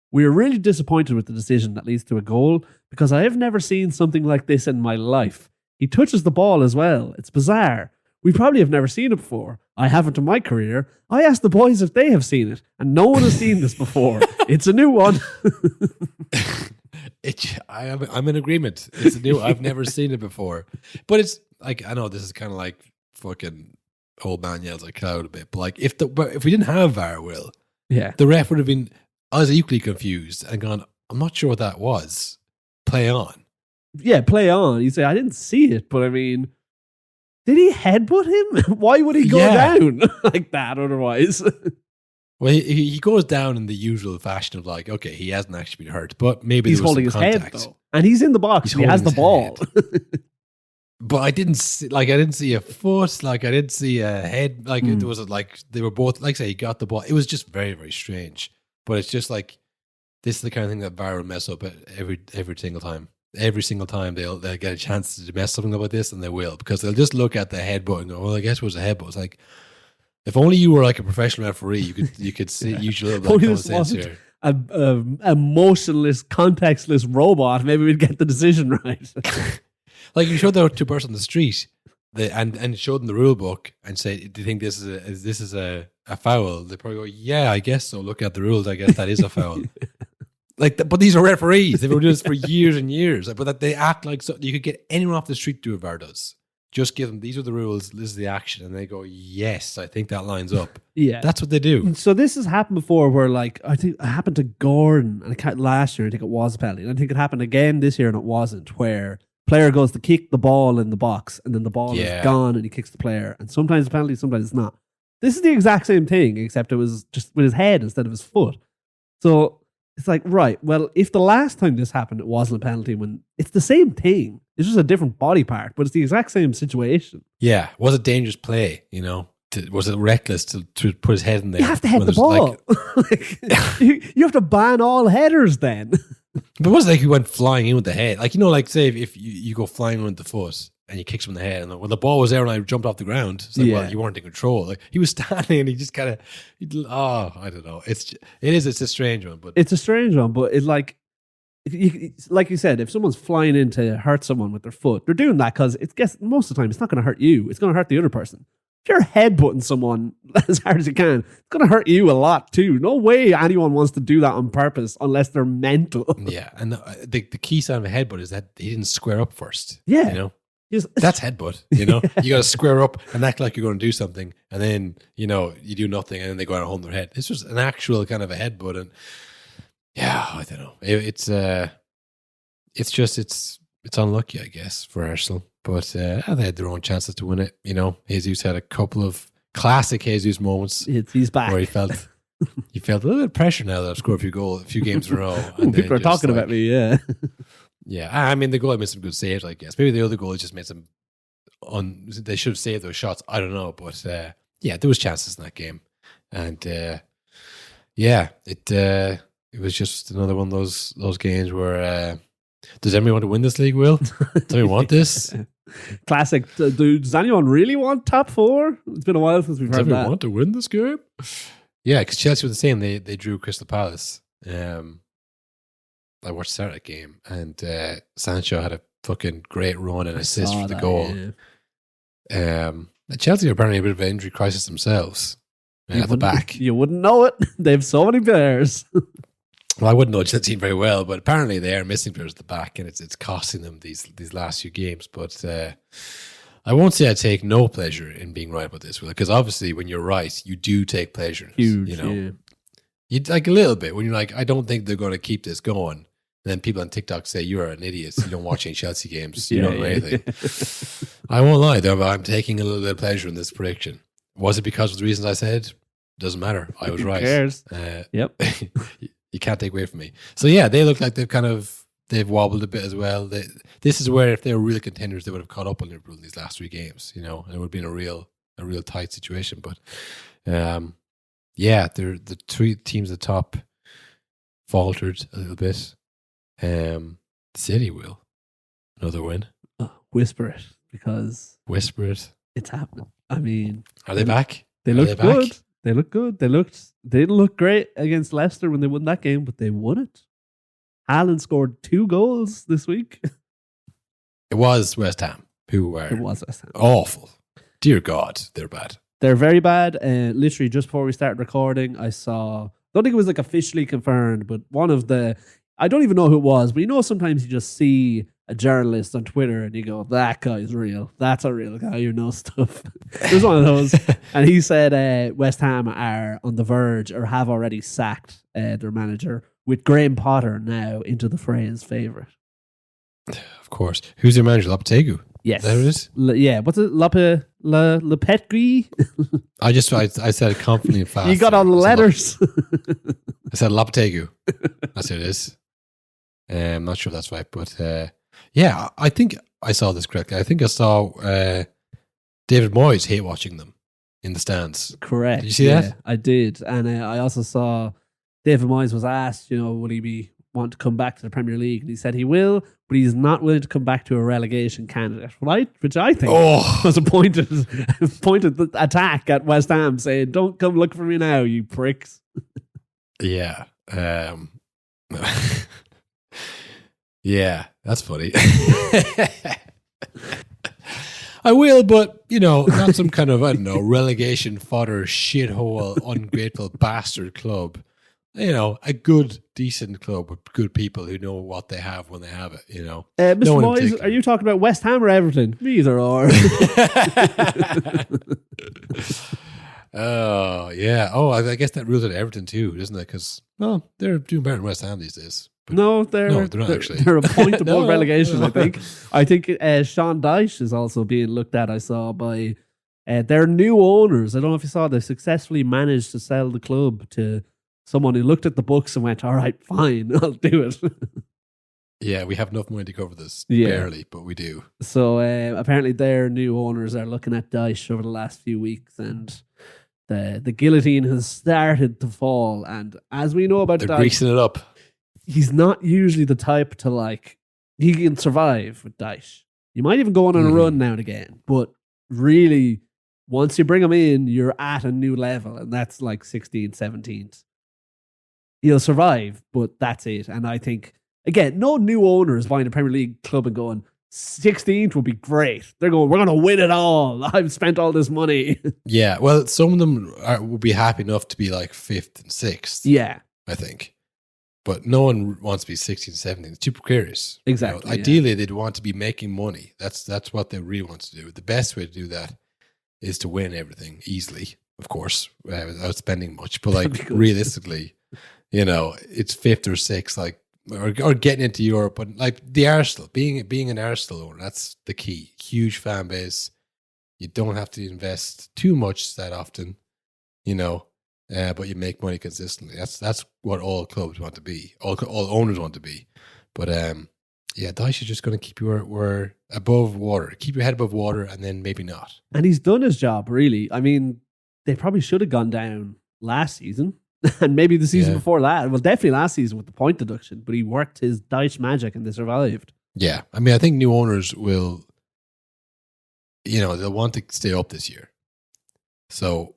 "We are really disappointed with the decision that leads to a goal because I have never seen something like this in my life. He touches the ball as well. It's bizarre. We probably have never seen it before. I haven't in my career. I asked the boys if they have seen it, and no one has seen this before. It's a new one." I'm in agreement. It's new. I've never seen it before. But it's like, I know this is kind of like fucking old man yells at cloud a bit. But like, if we didn't have VAR, the ref would have been as equally confused and gone, I'm not sure what that was. Play on. Yeah, play on. You say, I didn't see it, but I mean, did he headbutt him? Why would he go down like that otherwise? Well, he goes down in the usual fashion of like, okay, he hasn't actually been hurt, but maybe he's there was holding his some head contact. though, and he's in the box. And he has the ball. But I didn't see a foot. Like I didn't see a head. Like it was like they were both. Like say he got the ball. It was just very very strange. But it's just like this is the kind of thing that VAR will mess up every single time. Every single time they'll get a chance to mess something up with this, and they will, because they'll just look at the headbutt and go, well, I guess it was a headbutt. It's like, if only you were like a professional referee, you could see use a little bit of common sense here. A motionless, contextless robot, maybe we'd get the decision right. Like you showed that to a person on the street, and showed them the rule book and say, "Do you think this is a foul?" They probably go, "Yeah, I guess so. Look at the rules. I guess that is a foul." But these are referees. They've been doing this for years and years. But that they act like so you could get anyone off the street to do what VAR does. Just give them, these are the rules, this is the action, and they go, yes, I think that lines up. Yeah, that's what they do. So this has happened before, where like I think it happened to Gordon, and last year I think it was a penalty, and I think it happened again this year and it wasn't. Where player goes to kick the ball in the box, and then the ball is gone, and he kicks the player, and sometimes it's a penalty, sometimes it's not. This is the exact same thing, except it was just with his head instead of his foot. So it's like, right, well, if the last time this happened, it wasn't a penalty, when it's the same thing. It's just a different body part, but it's the exact same situation. Yeah. Was it dangerous play, was it reckless to put his head in there? You have to head the ball. You have to ban all headers then. But it wasn't like he went flying in with the head. Like, like say if you go flying in with the foot and you kick someone in the head, and when the ball was there and I jumped off the ground, it's like, well, you weren't in control. Like, he was standing and he just kind of, I don't know. It's a strange one. But it's a strange one, but it's like you said, if someone's flying in to hurt someone with their foot, they're doing that because most of the time it's not going to hurt you. It's going to hurt the other person. If you're headbutting someone as hard as you can, it's going to hurt you a lot too. No way anyone wants to do that on purpose unless they're mental. Yeah, and the key sign of a headbutt is that he didn't square up first. Yeah. That's headbutt, You got to square up and act like you're going to do something, and then, you do nothing, and then they go out and hold their head. This was an actual kind of a headbutt, and yeah, I don't know. It's unlucky, I guess, for Arsenal. But they had their own chances to win it. Jesus had a couple of classic Jesus moments. He's back. Where he felt a little bit of pressure now that I've scored a few games in a row. And people are talking about me, yeah. Yeah, I mean, the goal made some good saves, I guess. Maybe the other goal just made some they should have saved those shots. I don't know, but yeah, there was chances in that game, and yeah, it was just another one of those games where does anyone want to win this league? Will does anyone want this? Classic. Does anyone really want top 4? It's been a while since we've Does heard anyone that. want to win this game? Yeah, because Chelsea were the same. They drew Crystal Palace. I watched the start of that game, and Sancho had a fucking great run and assist for the goal. Yeah. Chelsea are apparently a bit of an injury crisis themselves at the back. You wouldn't know it. They have so many players. Well, I wouldn't know that team very well, but apparently they are missing players at the back, and it's costing them these last few games. But I won't say I take no pleasure in being right about this, because obviously when you're right, you do take pleasure. Huge, you know, yeah. you like a little bit when you're like, I don't think they're going to keep this going. And then people on TikTok say you're an idiot. You don't watch any Chelsea games. You don't know anything. I won't lie, though. But I'm taking a little bit of pleasure in this prediction. Was it because of the reasons I said? Doesn't matter. I was right. Who cares? Yep. You can't take away from me. So yeah, they look like they've wobbled a bit as well. This is where if they were real contenders, they would have caught up on Liverpool in these last 3 games. You know, and it would have been a real tight situation. But yeah, the 3 teams at the top faltered a little bit. City will another win. Whisper it, because Whisper it. it's happening. I mean, Are they back? they Are look they back? good. They look good. They didn't look great against Leicester when they won that game, but they won it. Haaland scored 2 goals this week. It was West Ham who were It was West Ham. awful. Dear God, they're bad. They're very bad. Literally, just before we started recording, I don't think it was like officially confirmed, but one of I don't even know who it was, but you know, sometimes you just see a journalist on Twitter and you go, that guy's real. That's a real guy who knows stuff. There's one of those. And he said West Ham are on the verge or have already sacked their manager, with Graham Potter now into the fray as favourite. Of course. Who's their manager? Lopetegui? Yes. There it is. Yeah. What's it? Lopetegui? I said it confidently and fast. You got all the letters. I said Lopetegui. That's who it is. I'm not sure if that's right, but yeah, I think I saw this correctly. I think I saw David Moyes hate watching them in the stands. Correct. Did you see that? I did. And I also saw David Moyes was asked, will he want to come back to the Premier League? And he said he will, but he's not willing to come back to a relegation candidate, right? Which I think was a pointed attack at West Ham, saying, don't come look for me now, you pricks. Yeah. Yeah, that's funny. I will, but, not some kind of, relegation fodder, shithole, ungrateful bastard club. A good, decent club with good people who know what they have when they have it, Mr. No one in Moyes, particular. are you talking about West Ham or Everton? Neither or. Oh, yeah. Oh, I guess that rules out Everton too, doesn't it? Because, they're doing better than West Ham these days. But No, they're not actually. They're a point above No. relegation, I think. I think Sean Dyche is also being looked at, I saw, by their new owners. I don't know if you saw, they successfully managed to sell the club to someone who looked at the books and went, all right, fine, I'll do it. Yeah, we have enough money to cover this. Yeah. Barely, but we do. So apparently their new owners are looking at Dyche over the last few weeks, and the guillotine has started to fall. And as we know about They're Dyche, greasing it up. he's not usually the type to he can survive with Dyche. You might even go on a run now and again, but really, once you bring him in, you're at a new level, and that's like 16th, 17th. He'll survive, but that's it. And I think, again, no new owner is buying a Premier League club and going, 16th would be great. They're going, we're going to win it all. I've spent all this money. Yeah, well, some of them would be happy enough to be like 5th and 6th, Yeah, I think. But no one wants to be 16th, 17th. It's too precarious. exactly. Yeah. Ideally, they'd want to be making money. That's what they really want to do. The best way to do that is to win everything easily, of course, without spending much. But That'd be good. realistically, it's 5th or 6th, or getting into Europe. But the Arsenal, being an Arsenal owner, that's the key. Huge fan base. You don't have to invest too much that often, but you make money consistently. That's what all clubs want to be. All owners want to be. But Yeah, Dyche is just going to keep you where above water. Keep your head above water and then maybe not. And he's done his job, really. I mean, they probably should have gone down last season and maybe the season before that. Well, definitely last season with the point deduction, but he worked his Dyche magic and they survived. Yeah. I mean, I think new owners will, they'll want to stay up this year. So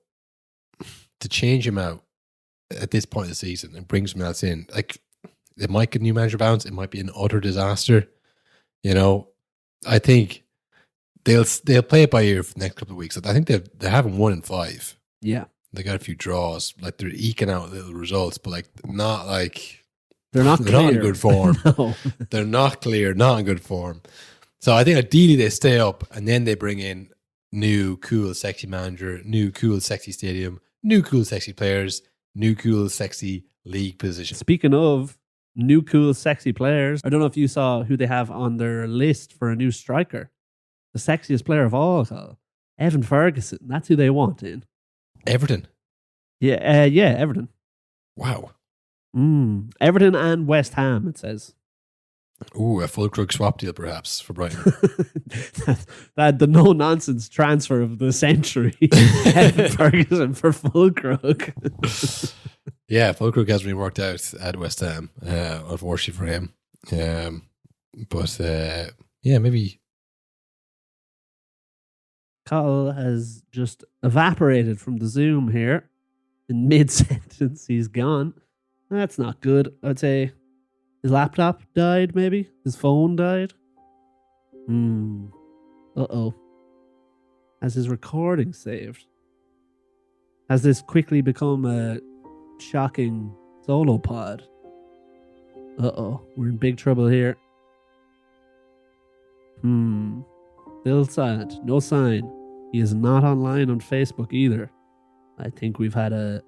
to change him out at this point of the season and bring someone else in, like, it might get a new manager bounce. It might be an utter disaster. I think they'll play it by ear for the next couple of weeks. I think they haven't won in 5. Yeah. They got a few draws. Like, they're eking out little results, but they're not they're not in clear. good form. No. They're not clear, not in good form. So I think ideally they stay up and then they bring in new, cool, sexy manager, new, cool, sexy stadium, new, cool, sexy players, new, cool, sexy league position. Speaking of new, cool, sexy players, I don't know if you saw who they have on their list for a new striker. The sexiest player of all, Carl. Evan Ferguson. That's who they want in. Everton. Yeah, Everton. Wow. Everton and West Ham, it says. Ooh, a Fulkrug swap deal perhaps for Brighton. that the no-nonsense transfer of the century. Evan Ferguson for Fulkrug. Yeah, Fulkrug hasn't really worked out at West Ham, unfortunately for him. Maybe. Carl has just evaporated from the Zoom here. In mid-sentence, he's gone. That's not good. I'd say his laptop died, maybe? His phone died? Uh-oh. Has his recording saved? Has this quickly become a shocking solo pod? Uh-oh. We're in big trouble here. Still silent. No sign. He is not online on Facebook either. I think we've had a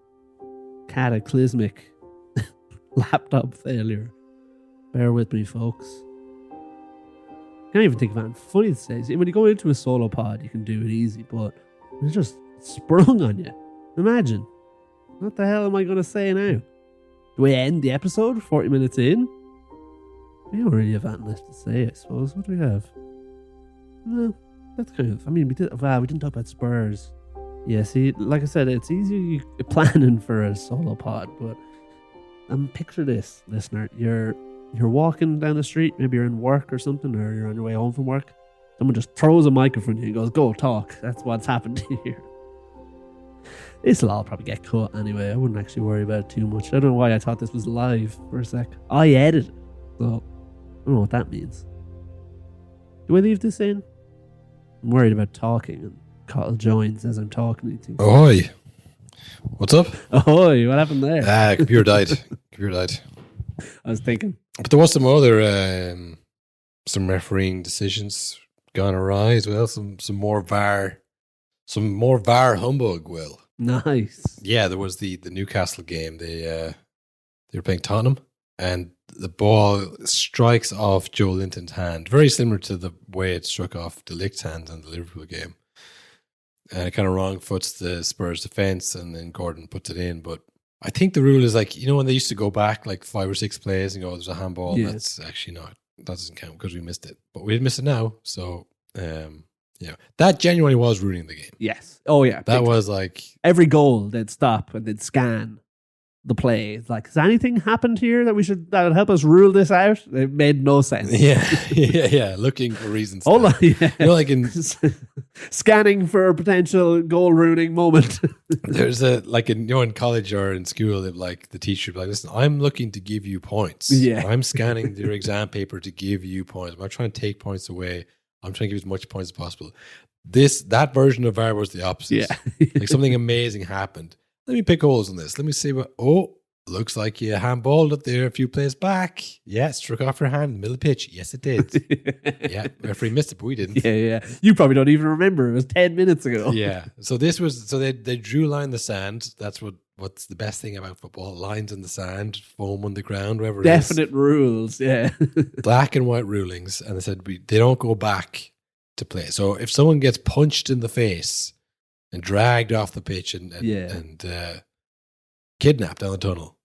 cataclysmic laptop failure. Bear with me, folks. Can't even think of anything funny to say. See, when you go into a solo pod, you can do it easy, but it's just sprung on you. Imagine. What the hell am I going to say now? Do we end the episode 40 minutes in? We don't really have anything left to say, I suppose. What do we have? No, that's kind of... I mean, we didn't talk about Spurs. Yeah, see, like I said, it's easy planning for a solo pod, but picture this, listener. You're walking down the street, maybe you're in work or something, or you're on your way home from work. Someone just throws a mic in front of you and goes, "Go talk." That's what's happened here. This will all probably get cut anyway. I wouldn't actually worry about it too much. I don't know why I thought this was live for a sec. I edited it, so I don't know what that means. Do I leave this in? I'm worried about talking, and Carl joins as I'm talking. And he thinks, Ahoy. What's up? "Ahoy, what happened there?" Computer died. Computer died. I was thinking. But there was some other some refereeing decisions gone awry as well. Some more VAR humbug. Will. Nice. Yeah, there was the Newcastle game. They were playing Tottenham, and the ball strikes off Joe Linton's hand, very similar to the way it struck off De Ligt's hand in the Liverpool game. And it kind of wrong foots the Spurs defense, and then Gordon puts it in. But I think the rule is like, when they used to go back like 5 or 6 plays and go, "There's a handball." Yeah. That's actually not. That doesn't count because we missed it. But we didn't miss it now. So, that genuinely was ruining the game. Yes. Oh yeah. That Big was like, every goal, they'd stop and they'd scan the play. It's like, has anything happened here that would help us rule this out? It made no sense. yeah, looking for reasons. Hold on. Yeah. Like in Scanning for a potential goal ruining moment. there's in college or in school, like the teacher would be like, "Listen, I'm looking to give you points. Yeah. I'm scanning your exam paper to give you points. I'm not trying to take points away. I'm trying to give you as much points as possible." That version of VAR was the opposite. Yeah. Like something amazing happened. Let me pick holes on this. Let me see looks like you handballed up there a few plays back. Yeah, it struck off your hand in the middle of the pitch. Yes, it did. Yeah, referee missed it, but we didn't. Yeah. You probably don't even remember. It was 10 minutes ago. Yeah. So they drew a line in the sand. That's what's the best thing about football. Lines in the sand, foam on the ground, whatever it is. Definite rules. Yeah. Black and white rulings. And they said they don't go back to play. So if someone gets punched in the face and dragged off the pitch and kidnapped down the tunnel,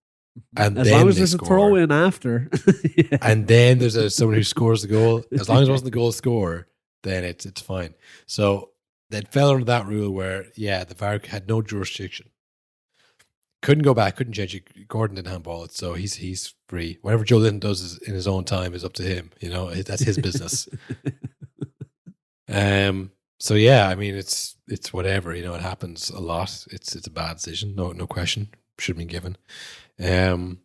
and As then long as they there's a score. throw in after. Yeah. And then there's someone who scores the goal. As long as it wasn't the goal scorer, then it's fine. So they fell under that rule where, the VAR had no jurisdiction. Couldn't go back, couldn't change it. Gordon didn't handball it, so he's free. Whatever Joe Linton does in his own time is up to him. That's his business. So yeah, I mean it's whatever. It happens a lot. It's a bad decision, no question. Should have been given. And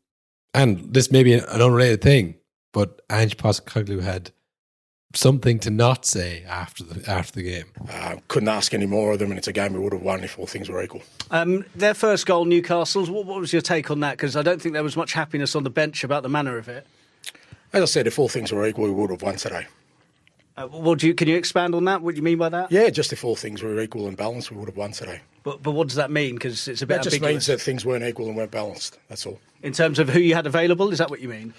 this may be an unrelated thing, but Ange Postecoglou had something to not say after the game. Couldn't ask any more of them, and it's a game we would have won if all things were equal. Their first goal, Newcastle's, what was your take on that? Because I don't think there was much happiness on the bench about the manner of it. As I said, if all things were equal, we would have won today. Can you expand on that? What do you mean by that? Yeah, just if all things were equal and balanced, we would have won today. But what does that mean? Because it's a bit That just ambiguous. means that things weren't equal and weren't balanced. That's all. In terms of who you had available, is that what you mean?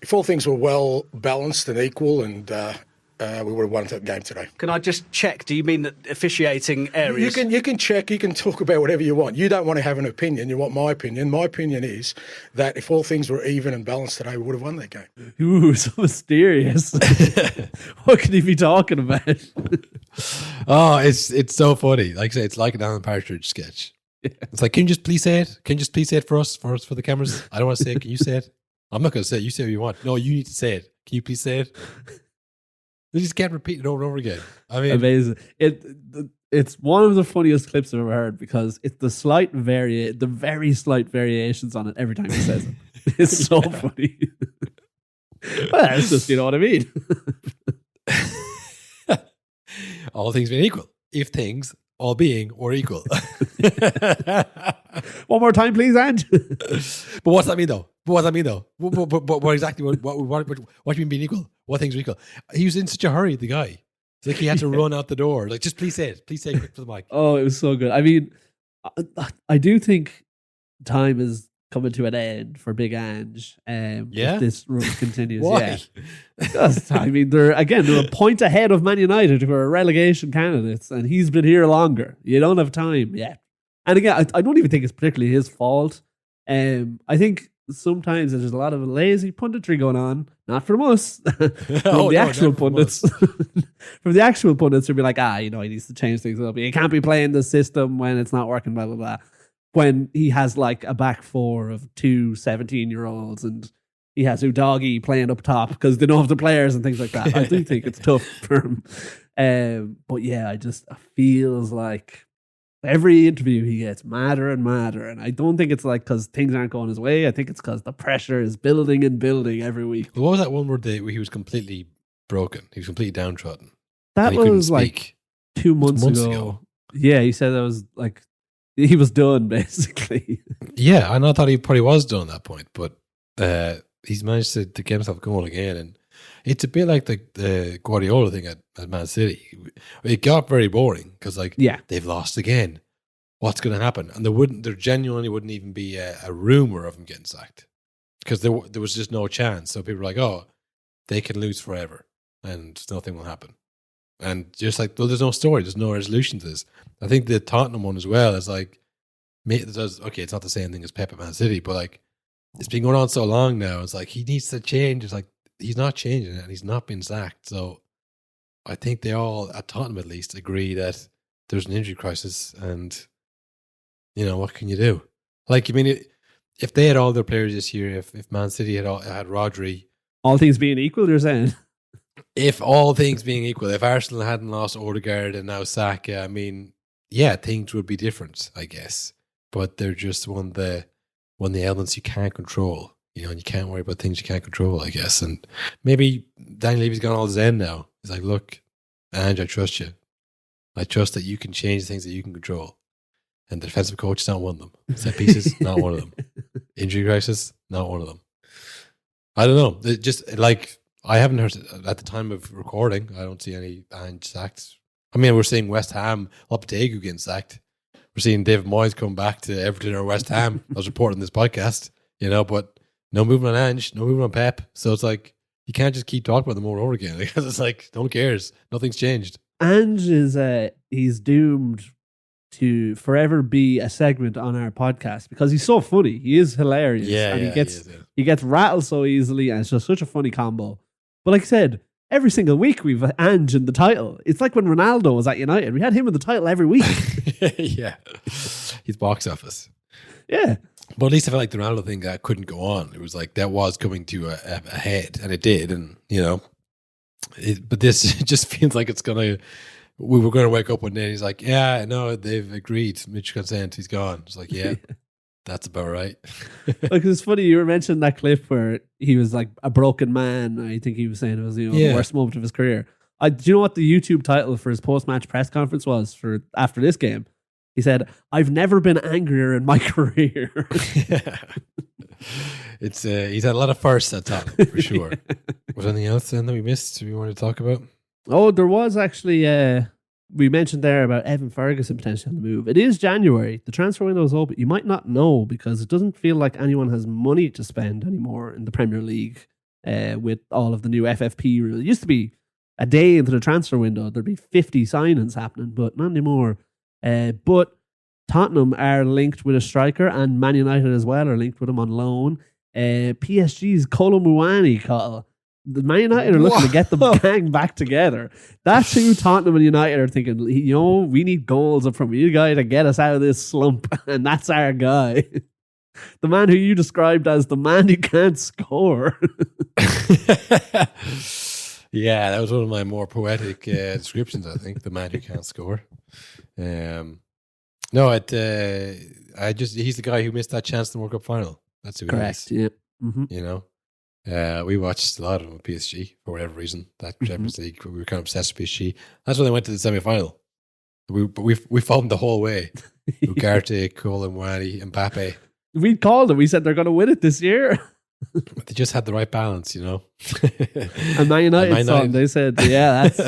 If all things were well balanced and equal, and we would have won that game today. Can I just check? Do you mean that officiating areas? You can check. You can talk about whatever you want. You don't want to have an opinion. You want my opinion. My opinion is that if all things were even and balanced today, we would have won that game. Ooh, so mysterious. What could he be talking about? Oh, it's so funny. Like I say, it's like an Alan Partridge sketch. It's like, can you just please say it? Can you just please say it for us, for the cameras? I don't want to say it. Can you say it? I'm not going to say it. You say what you want. No, you need to say it. Can you please say it? They just can't repeat it over and over again. I mean, Amazing. It's one of the funniest clips I've ever heard because it's the very slight variations on it every time he says it. It's so funny. Well, it's just, you know what I mean? all things being equal. If things, all being, were equal. One more time, please, Ange. But what's that mean, though? What exactly? What do you mean being equal? What things are equal? He was in such a hurry, the guy. It's like he had to run out the door. Like, just please say it. Please say it quick for the mic. Oh, it was so good. I mean, I do think time is coming to an end for Big Ange. Yeah? If this run continues. Why? Yeah. Because, I mean, they're a point ahead of Man United, who are relegation candidates, and he's been here longer. You don't have time yet. And again, I don't even think it's particularly his fault. I think sometimes there's a lot of lazy punditry going on, not from us, from the actual pundits. From the actual pundits who'll be like, he needs to change things up. He can't be playing the system when it's not working, blah, blah, blah. When he has like a back four of 2 17-year-olds and he has Udogie playing up top because they don't have the players and things like that. I do think it's tough for him. But yeah, it feels like every interview he gets madder and madder. And I don't think it's like because things aren't going his way. I think it's because the pressure is building and building every week. What was that one word where he was completely broken? He was completely downtrodden. That and he couldn't was like speak. 2 months ago. Yeah, he said that was like, he was done basically. Yeah, and I thought he probably was done at that point, but he's managed to get himself going again. And it's a bit like the Guardiola thing at Man City. It got very boring because they've lost again. What's going to happen? And there genuinely wouldn't even be a rumor of him getting sacked because there was just no chance. So people were like, oh, they can lose forever and nothing will happen. And just like, well, there's no story, there's no resolution to this. I think the Tottenham one as well is like, okay, it's not the same thing as Pep at Man City, but like, it's been going on so long now. It's like, he needs to change. It's like, he's not changing it and he's not been sacked. So I think they all, at Tottenham at least, agree that there's an injury crisis and, what can you do? Like, I mean, if they had all their players this year, if Man City had Rodri. All things being equal, you're saying? If all things being equal, if Arsenal hadn't lost Odegaard and now Saka, I mean, yeah, things would be different, I guess. But they're just one of the elements you can't control, and you can't worry about things you can't control, I guess. And maybe Daniel Levy's gone all zen now. He's like, look, Ange, I trust you. I trust that you can change the things that you can control. And the defensive coach is not one of them. Set pieces, not one of them. Injury crisis, not one of them. I don't know. It just like, I haven't heard at the time of recording. I don't see any Ange sacked. I mean, we're seeing West Ham, Lopetegui getting sacked. We're seeing David Moyes come back to Everton or West Ham. I was reporting this podcast, but no movement on Ange, no movement on Pep. So it's like, you can't just keep talking about them over and over again because it's like, no one cares. Nothing's changed. Ange is, he's doomed to forever be a segment on our podcast because he's so funny. He is hilarious. Yeah, and yeah, he gets rattled so easily, and it's just such a funny combo. But like I said, every single week we've Ange in the title. It's like when Ronaldo was at United. We had him in the title every week. Yeah. He's box office. Yeah. But at least I felt like the Ronaldo thing that couldn't go on. It was like that was coming to a head, and it did. And, you know, but this just feels like it's going to, we were going to wake up one day and he's like, yeah, no, they've agreed. Mutual consent, he's gone. It's like, yeah, that's about right. Like, it's funny, you were mentioning that clip where he was like a broken man. I think he was saying it was, you know, the worst moment of his career. Do you know what the YouTube title for his post-match press conference was for after this game? He said, "I've never been angrier in my career." It's he's had a lot of firsts at top for sure. Was there anything else then that we missed we wanted to talk about? Oh, there was actually. We mentioned there about Evan Ferguson potentially on the move. It is January. The transfer window is open. You might not know because it doesn't feel like anyone has money to spend anymore in the Premier League with all of the new FFP rules. It used to be a day into the transfer window, there'd be 50 signings happening, but not anymore. But Tottenham are linked with a striker, and Man United as well are linked with him on loan. PSG's Kolo Muani, Kyle. The Man United are looking to get the gang back together. That's who Tottenham and United are thinking, you know, we need goals up from you guy to get us out of this slump, and that's our guy. The man who you described as the man who can't score. Yeah, that was one of my more poetic descriptions, I think. The man who can't score. No, he's the guy who missed that chance in the World Cup final. That's who Correct, he is. yeah. Mm-hmm. You know, we watched a lot of them with PSG for whatever reason. That Champions League, we were kind of obsessed with PSG. That's when they went to the semi-final. We followed them the whole way. Ugarte, Kolo Muani, Mbappe. We called it. We said they're going to win it this year. But they just had the right balance, you know. And Man United saw them. They said, yeah, that's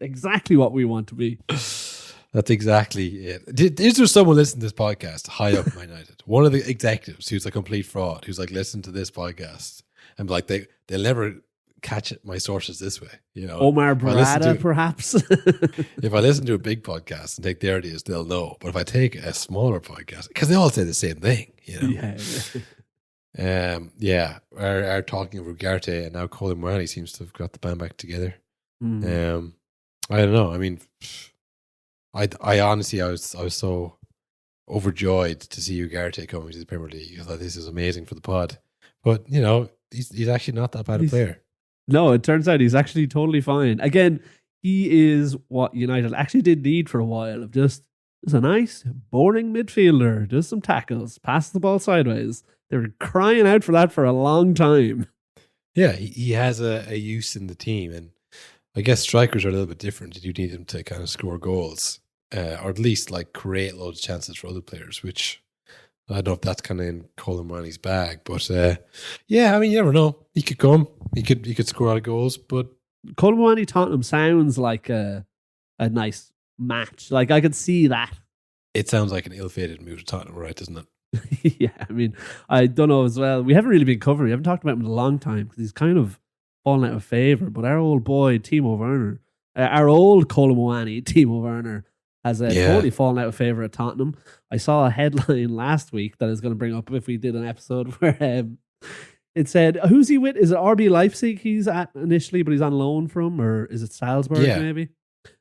exactly what we want to be. That's exactly it. Is there someone listening to this podcast high up Man United? One of the executives who's a complete fraud, who's like, listen to this podcast. And like, they'll never catch my sources this way, you know. Omar Barada, perhaps. If I listen to a big podcast and take their ideas, they'll know. But if I take a smaller podcast, because they all say the same thing, you know. Yeah. Our talking of Ugarte and now Kolo Muani seems to have got the band back together. I don't know. I mean, I honestly, I was so overjoyed to see Ugarte coming to the Premier League. I thought this is amazing for the pod. But, you know, he's actually not that bad a player. No, it turns out he's actually totally fine. Again, he is what United actually did need for a while, of just a nice, boring midfielder, just some tackles, pass the ball sideways. They were crying out for that for a long time. Yeah, he has a use in the team. And I guess strikers are a little bit different. You need them to kind of score goals. Or at least like create loads of chances for other players, which I don't know if that's kind of in Kolo Muani's bag. But yeah, I mean, you never know. He could come. He could score a lot of goals. But Kolo Muani Tottenham sounds like a nice match. Like, I could see that. It sounds like an ill-fated move to Tottenham, right? Doesn't it? Yeah, I mean, I don't know as well. We haven't really been covering. We haven't talked about him in a long time because he's kind of fallen out of favour. But our old boy Timo Werner, our old Kolo Muani Timo Werner, has totally fallen out of favour at Tottenham. I saw a headline last week that I was going to bring up if we did an episode where it said, who's he with? Is it RB Leipzig he's at initially, but he's on loan from, or is it Salzburg maybe?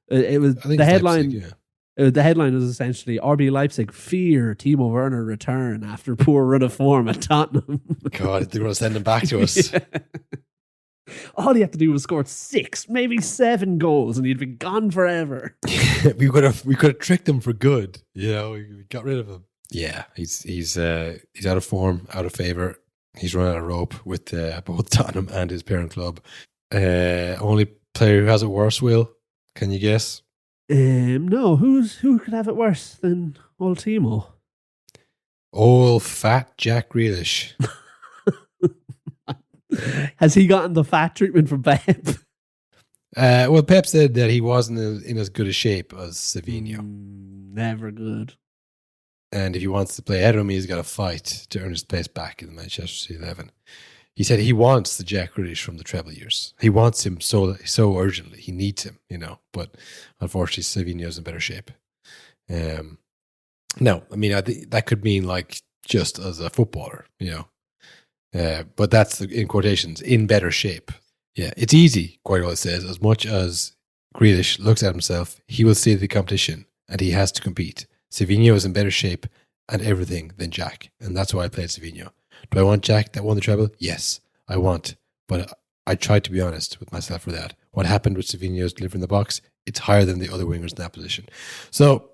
It was the headline. Leipzig, the headline was essentially RB Leipzig fear Timo Werner return after poor run of form at Tottenham. God, they're going to send him back to us. Yeah. All he had to do was score 6, maybe 7 goals, and he'd been gone forever. we could have tricked him for good. You know, we got rid of him. Yeah, he's out of form, out of favour. He's run out of rope with both Tottenham and his parent club. Only player who has it worse, Will? Can you guess? No. Who could have it worse than old Timo? Old fat Jack Grealish. Has he gotten the fat treatment from Pep? Well, Pep said that he wasn't in as good a shape as Savinho. Never good. And if he wants to play ahead of him, he's got to fight to earn his place back in the Manchester City 11. He said he wants the Jack Grealish from the treble years. He wants him so urgently. He needs him, you know. But unfortunately, Savinho's in better shape. No, I mean, I think that could mean like just as a footballer, you know. But that's in quotations, in better shape. Yeah, it's easy, Guardiola says, as much as Grealish looks at himself, he will see the competition and he has to compete. Savinho is in better shape and everything than Jack. And that's why I played Savinho. Do I want Jack that won the treble? Yes, I want. But I tried to be honest with myself for that. What happened with Savinho's delivery in the box, it's higher than the other wingers in that position. So,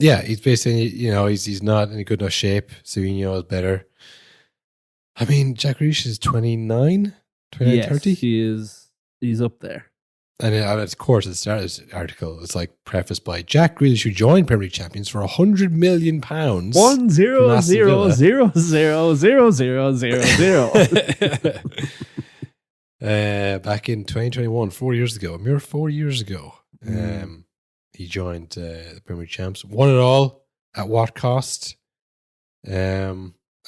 yeah, he's basically, you know, he's not in a good enough shape. Savinho is better. I mean, Jack Grealish is 29, 30. He's up there. And of course, at the start of this article, it's like prefaced by Jack Grealish, who joined Premier League champions for £100 million. 1-0-0-0-0-0-0. Back in 2021, 4 years ago, a mere 4 years ago, he joined the Premier League champs. Won it all. At what cost?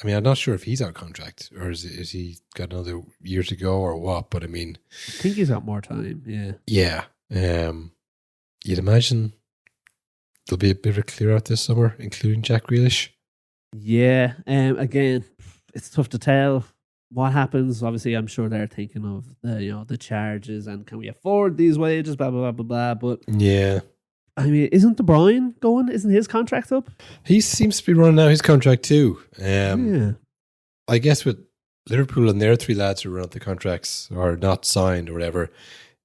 I mean, I'm not sure if he's out of contract or is he got another year to go or what, but I mean... I think he's got more time, yeah. Yeah. You'd imagine there'll be a bit of a clear out this summer, including Jack Grealish. Yeah. Again, it's tough to tell what happens. Obviously, I'm sure they're thinking of the charges and can we afford these wages, blah, blah, blah, blah, blah. But yeah. I mean, isn't De Bruyne going? Isn't his contract up? He seems to be running out his contract too. Yeah. I guess with Liverpool and their three lads who run out the contracts or not signed or whatever,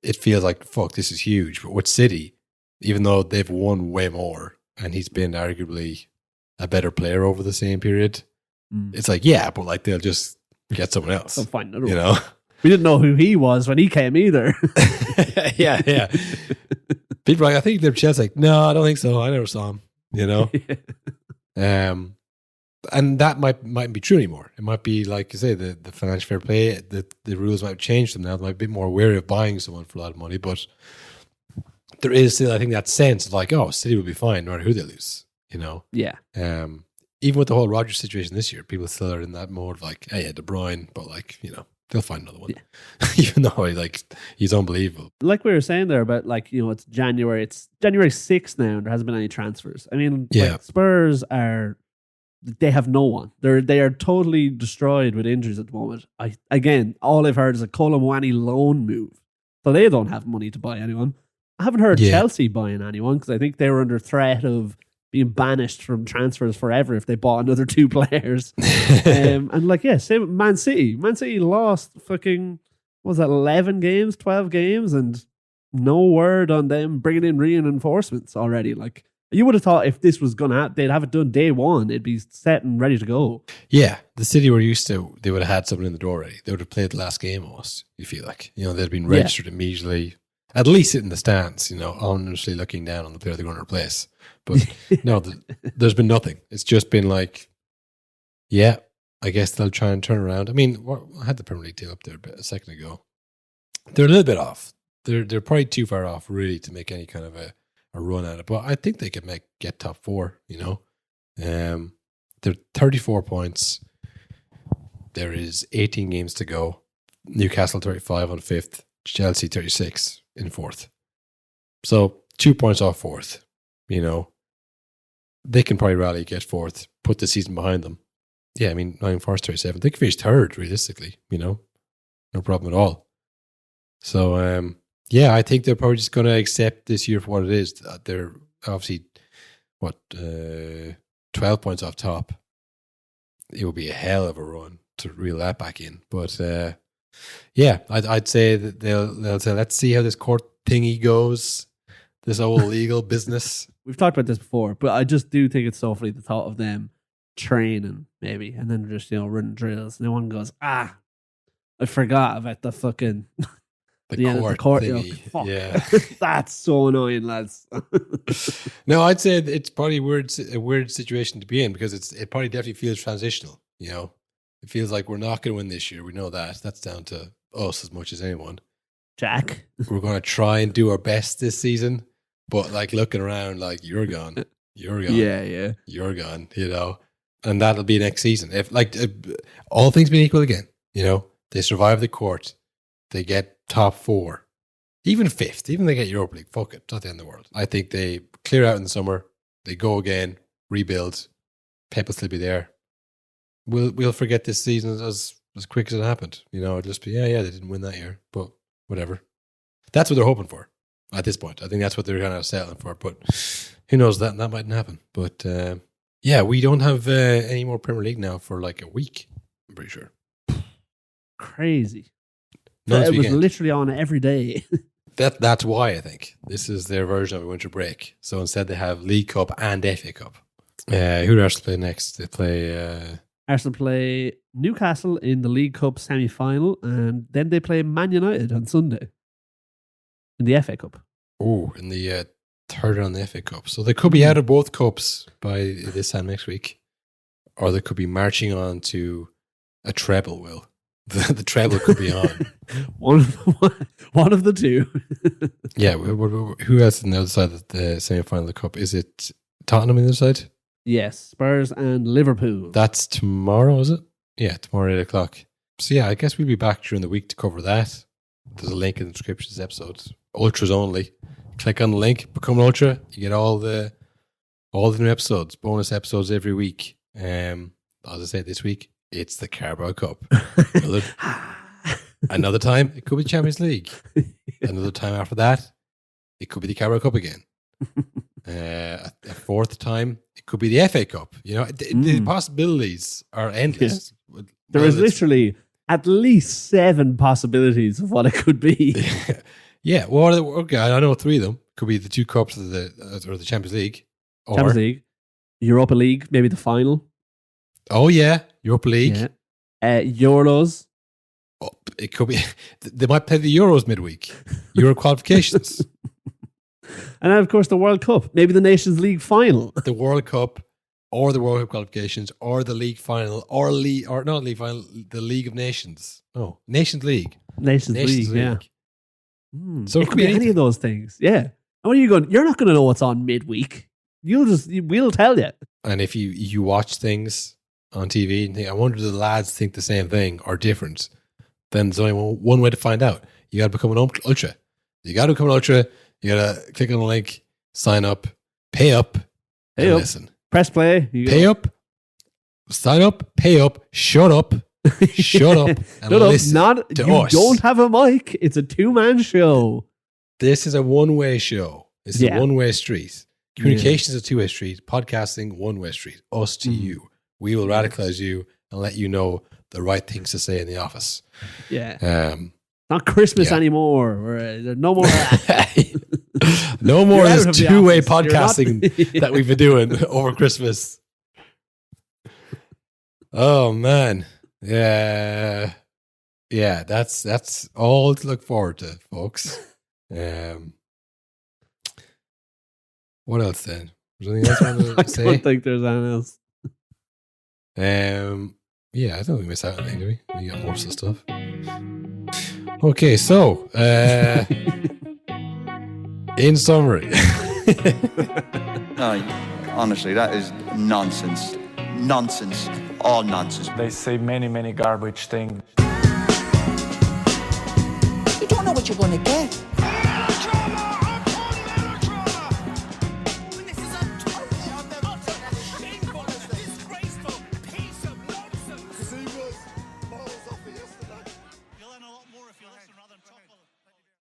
it feels like, fuck, this is huge. But with City, even though they've won way more and he's been arguably a better player over the same period, it's like, yeah, but like they'll just get someone else. They'll find another you one. know? We didn't know who he was when he came either. yeah. People are like, I think they're Chelsea. Like, no, I don't think so. I never saw him. You know, and that might be true anymore. It might be like you say, the financial fair play. The rules might change them now. They might be more wary of buying someone for a lot of money, but there is still, I think, that sense of like, oh, City will be fine no matter who they lose. You know, yeah. Even with the whole Rodgers situation this year, people still are in that mode of like, hey, yeah, De Bruyne, but like, you know. They'll find another one. Yeah. Even though he's unbelievable. Like we were saying there about it's January. It's January 6th now and there hasn't been any transfers. I mean, Spurs they have no one. They are totally destroyed with injuries at the moment. All I've heard is a Colomwani loan move. So they don't have money to buy anyone. I haven't heard Chelsea buying anyone because I think they were under threat of being banished from transfers forever if they bought another two players. Same with Man City. Man City lost fucking, 11 games, 12 games, and no word on them bringing in reinforcements already. Like, you would have thought if this was going to happen, they'd have it done day one. It'd be set and ready to go. Yeah, the City were used to, they would have had someone in the door already. They would have played the last game almost, you feel like. You know, they'd been registered immediately. At least sit in the stands, you know, honestly looking down on the player they're going to replace. But no, there's been nothing. It's just been like, yeah, I guess they'll try and turn around. I mean, I had the Premier League deal up there a second ago. They're a little bit off. They're probably too far off, really, to make any kind of a run at it. But I think they could get top four, you know. They're 34 points. There is 18 games to go. Newcastle 35 on 5th. Chelsea 36 in 4th. So 2 points off 4th, you know. They can probably rally, get 4th, put the season behind them. Yeah, I mean, Nottingham Forest 37. They can finish 3rd, realistically, you know. No problem at all. So, I think they're probably just going to accept this year for what it is. They're obviously, 12 points off top. It will be a hell of a run to reel that back in. But, I'd say that they'll say, let's see how this court thingy goes, this whole legal business. We've talked about this before, but I just do think it's so funny the thought of them training, maybe, and then just, running drills. No one goes, I forgot about the fucking... the court thingy. Fuck. Yeah. That's so annoying, lads. No, I'd say it's probably a weird situation to be in because it probably definitely feels transitional, you know. It feels like we're not going to win this year. We know that. That's down to us as much as anyone. Jack. We're going to try and do our best this season, but like looking around like you're gone. You're gone. Yeah. You're gone, you know. And that'll be next season. If all things being equal again, you know, they survive the court, they get top 4, even 5th, even they get Europa League. Fuck it. It's not the end of the world. I think they clear out in the summer. They go again. rebuild. Pep will still be there. We'll forget this season as quick as it happened. You know, it'll just be they didn't win that year, but whatever. That's what they're hoping for at this point. I think that's what they're kind of settling for. But who knows, that mightn't happen. But we don't have any more Premier League now for like a week. I'm pretty sure. Crazy. No, It was literally on every day. That's why I think this is their version of a winter break. So instead, they have League Cup and FA Cup. Who do Arsenal play next? They play. Arsenal play Newcastle in the League Cup semi-final, and then they play Man United on Sunday in the FA Cup. Oh, in the third round of the FA Cup. So they could be out of both cups by this time next week, or they could be marching on to a treble. Will the treble could be on? one of the two. Yeah. Who else on the other side of the semi-final of the cup? Is it Tottenham on the other side? Yes, Spurs and Liverpool. That's tomorrow, is it? Yeah, tomorrow at 8:00. So yeah, I guess we'll be back during the week to cover that. There's a link in the description of this episode. Ultras only. Click on the link, become an Ultra. You get all the new episodes, bonus episodes every week. As I said, this week it's the Carabao Cup. Another time it could be Champions League. Another time after that, it could be the Carabao Cup again. A fourth time, it could be the FA Cup. You know, the possibilities are endless. Yeah. There is literally at least 7 possibilities of what it could be. Yeah, well, okay, I know 3 of them. Could be the 2 cups of the Champions League. Or, Champions League, Europa League, maybe the final. Oh yeah, Europa League. Yeah. Euros. Oh, it could be. They might play the Euros midweek. Euro qualifications. And then, of course, the World Cup. Maybe the Nations League final. The World Cup, or the World Cup qualifications, or the League final, or not League final, the League of Nations. Oh, Nations League. Nations League, yeah. So it could be any of those things. Yeah. And what are you going? You're not going to know what's on midweek. We'll tell you. And if you watch things on TV and think, I wonder do the lads think the same thing or different, then there's only one way to find out. You got to become an Ultra. You got to become an Ultra. You gotta click on the link, sign up, pay up, and listen. Press play. Pay up, sign up, pay up, shut up, shut up, and listen to us. You don't have a mic. It's a 2-man show. This is a one-way show. This is a one-way street. Communication is a 2-way street. Podcasting, one-way street. Us to you. We will radicalize you and let you know the right things to say in the office. Yeah. Not Christmas anymore. No more. No more of this 2-way podcasting that we've been doing over Christmas. Oh man, yeah. That's all to look forward to, folks. What else then? Was there anything else I wanted to say? I don't think there's anything else. Yeah, I don't think we missed out on anything, do we? We got more stuff. Okay, so in summary, No, honestly, that is nonsense. Nonsense. All nonsense. They say many garbage things.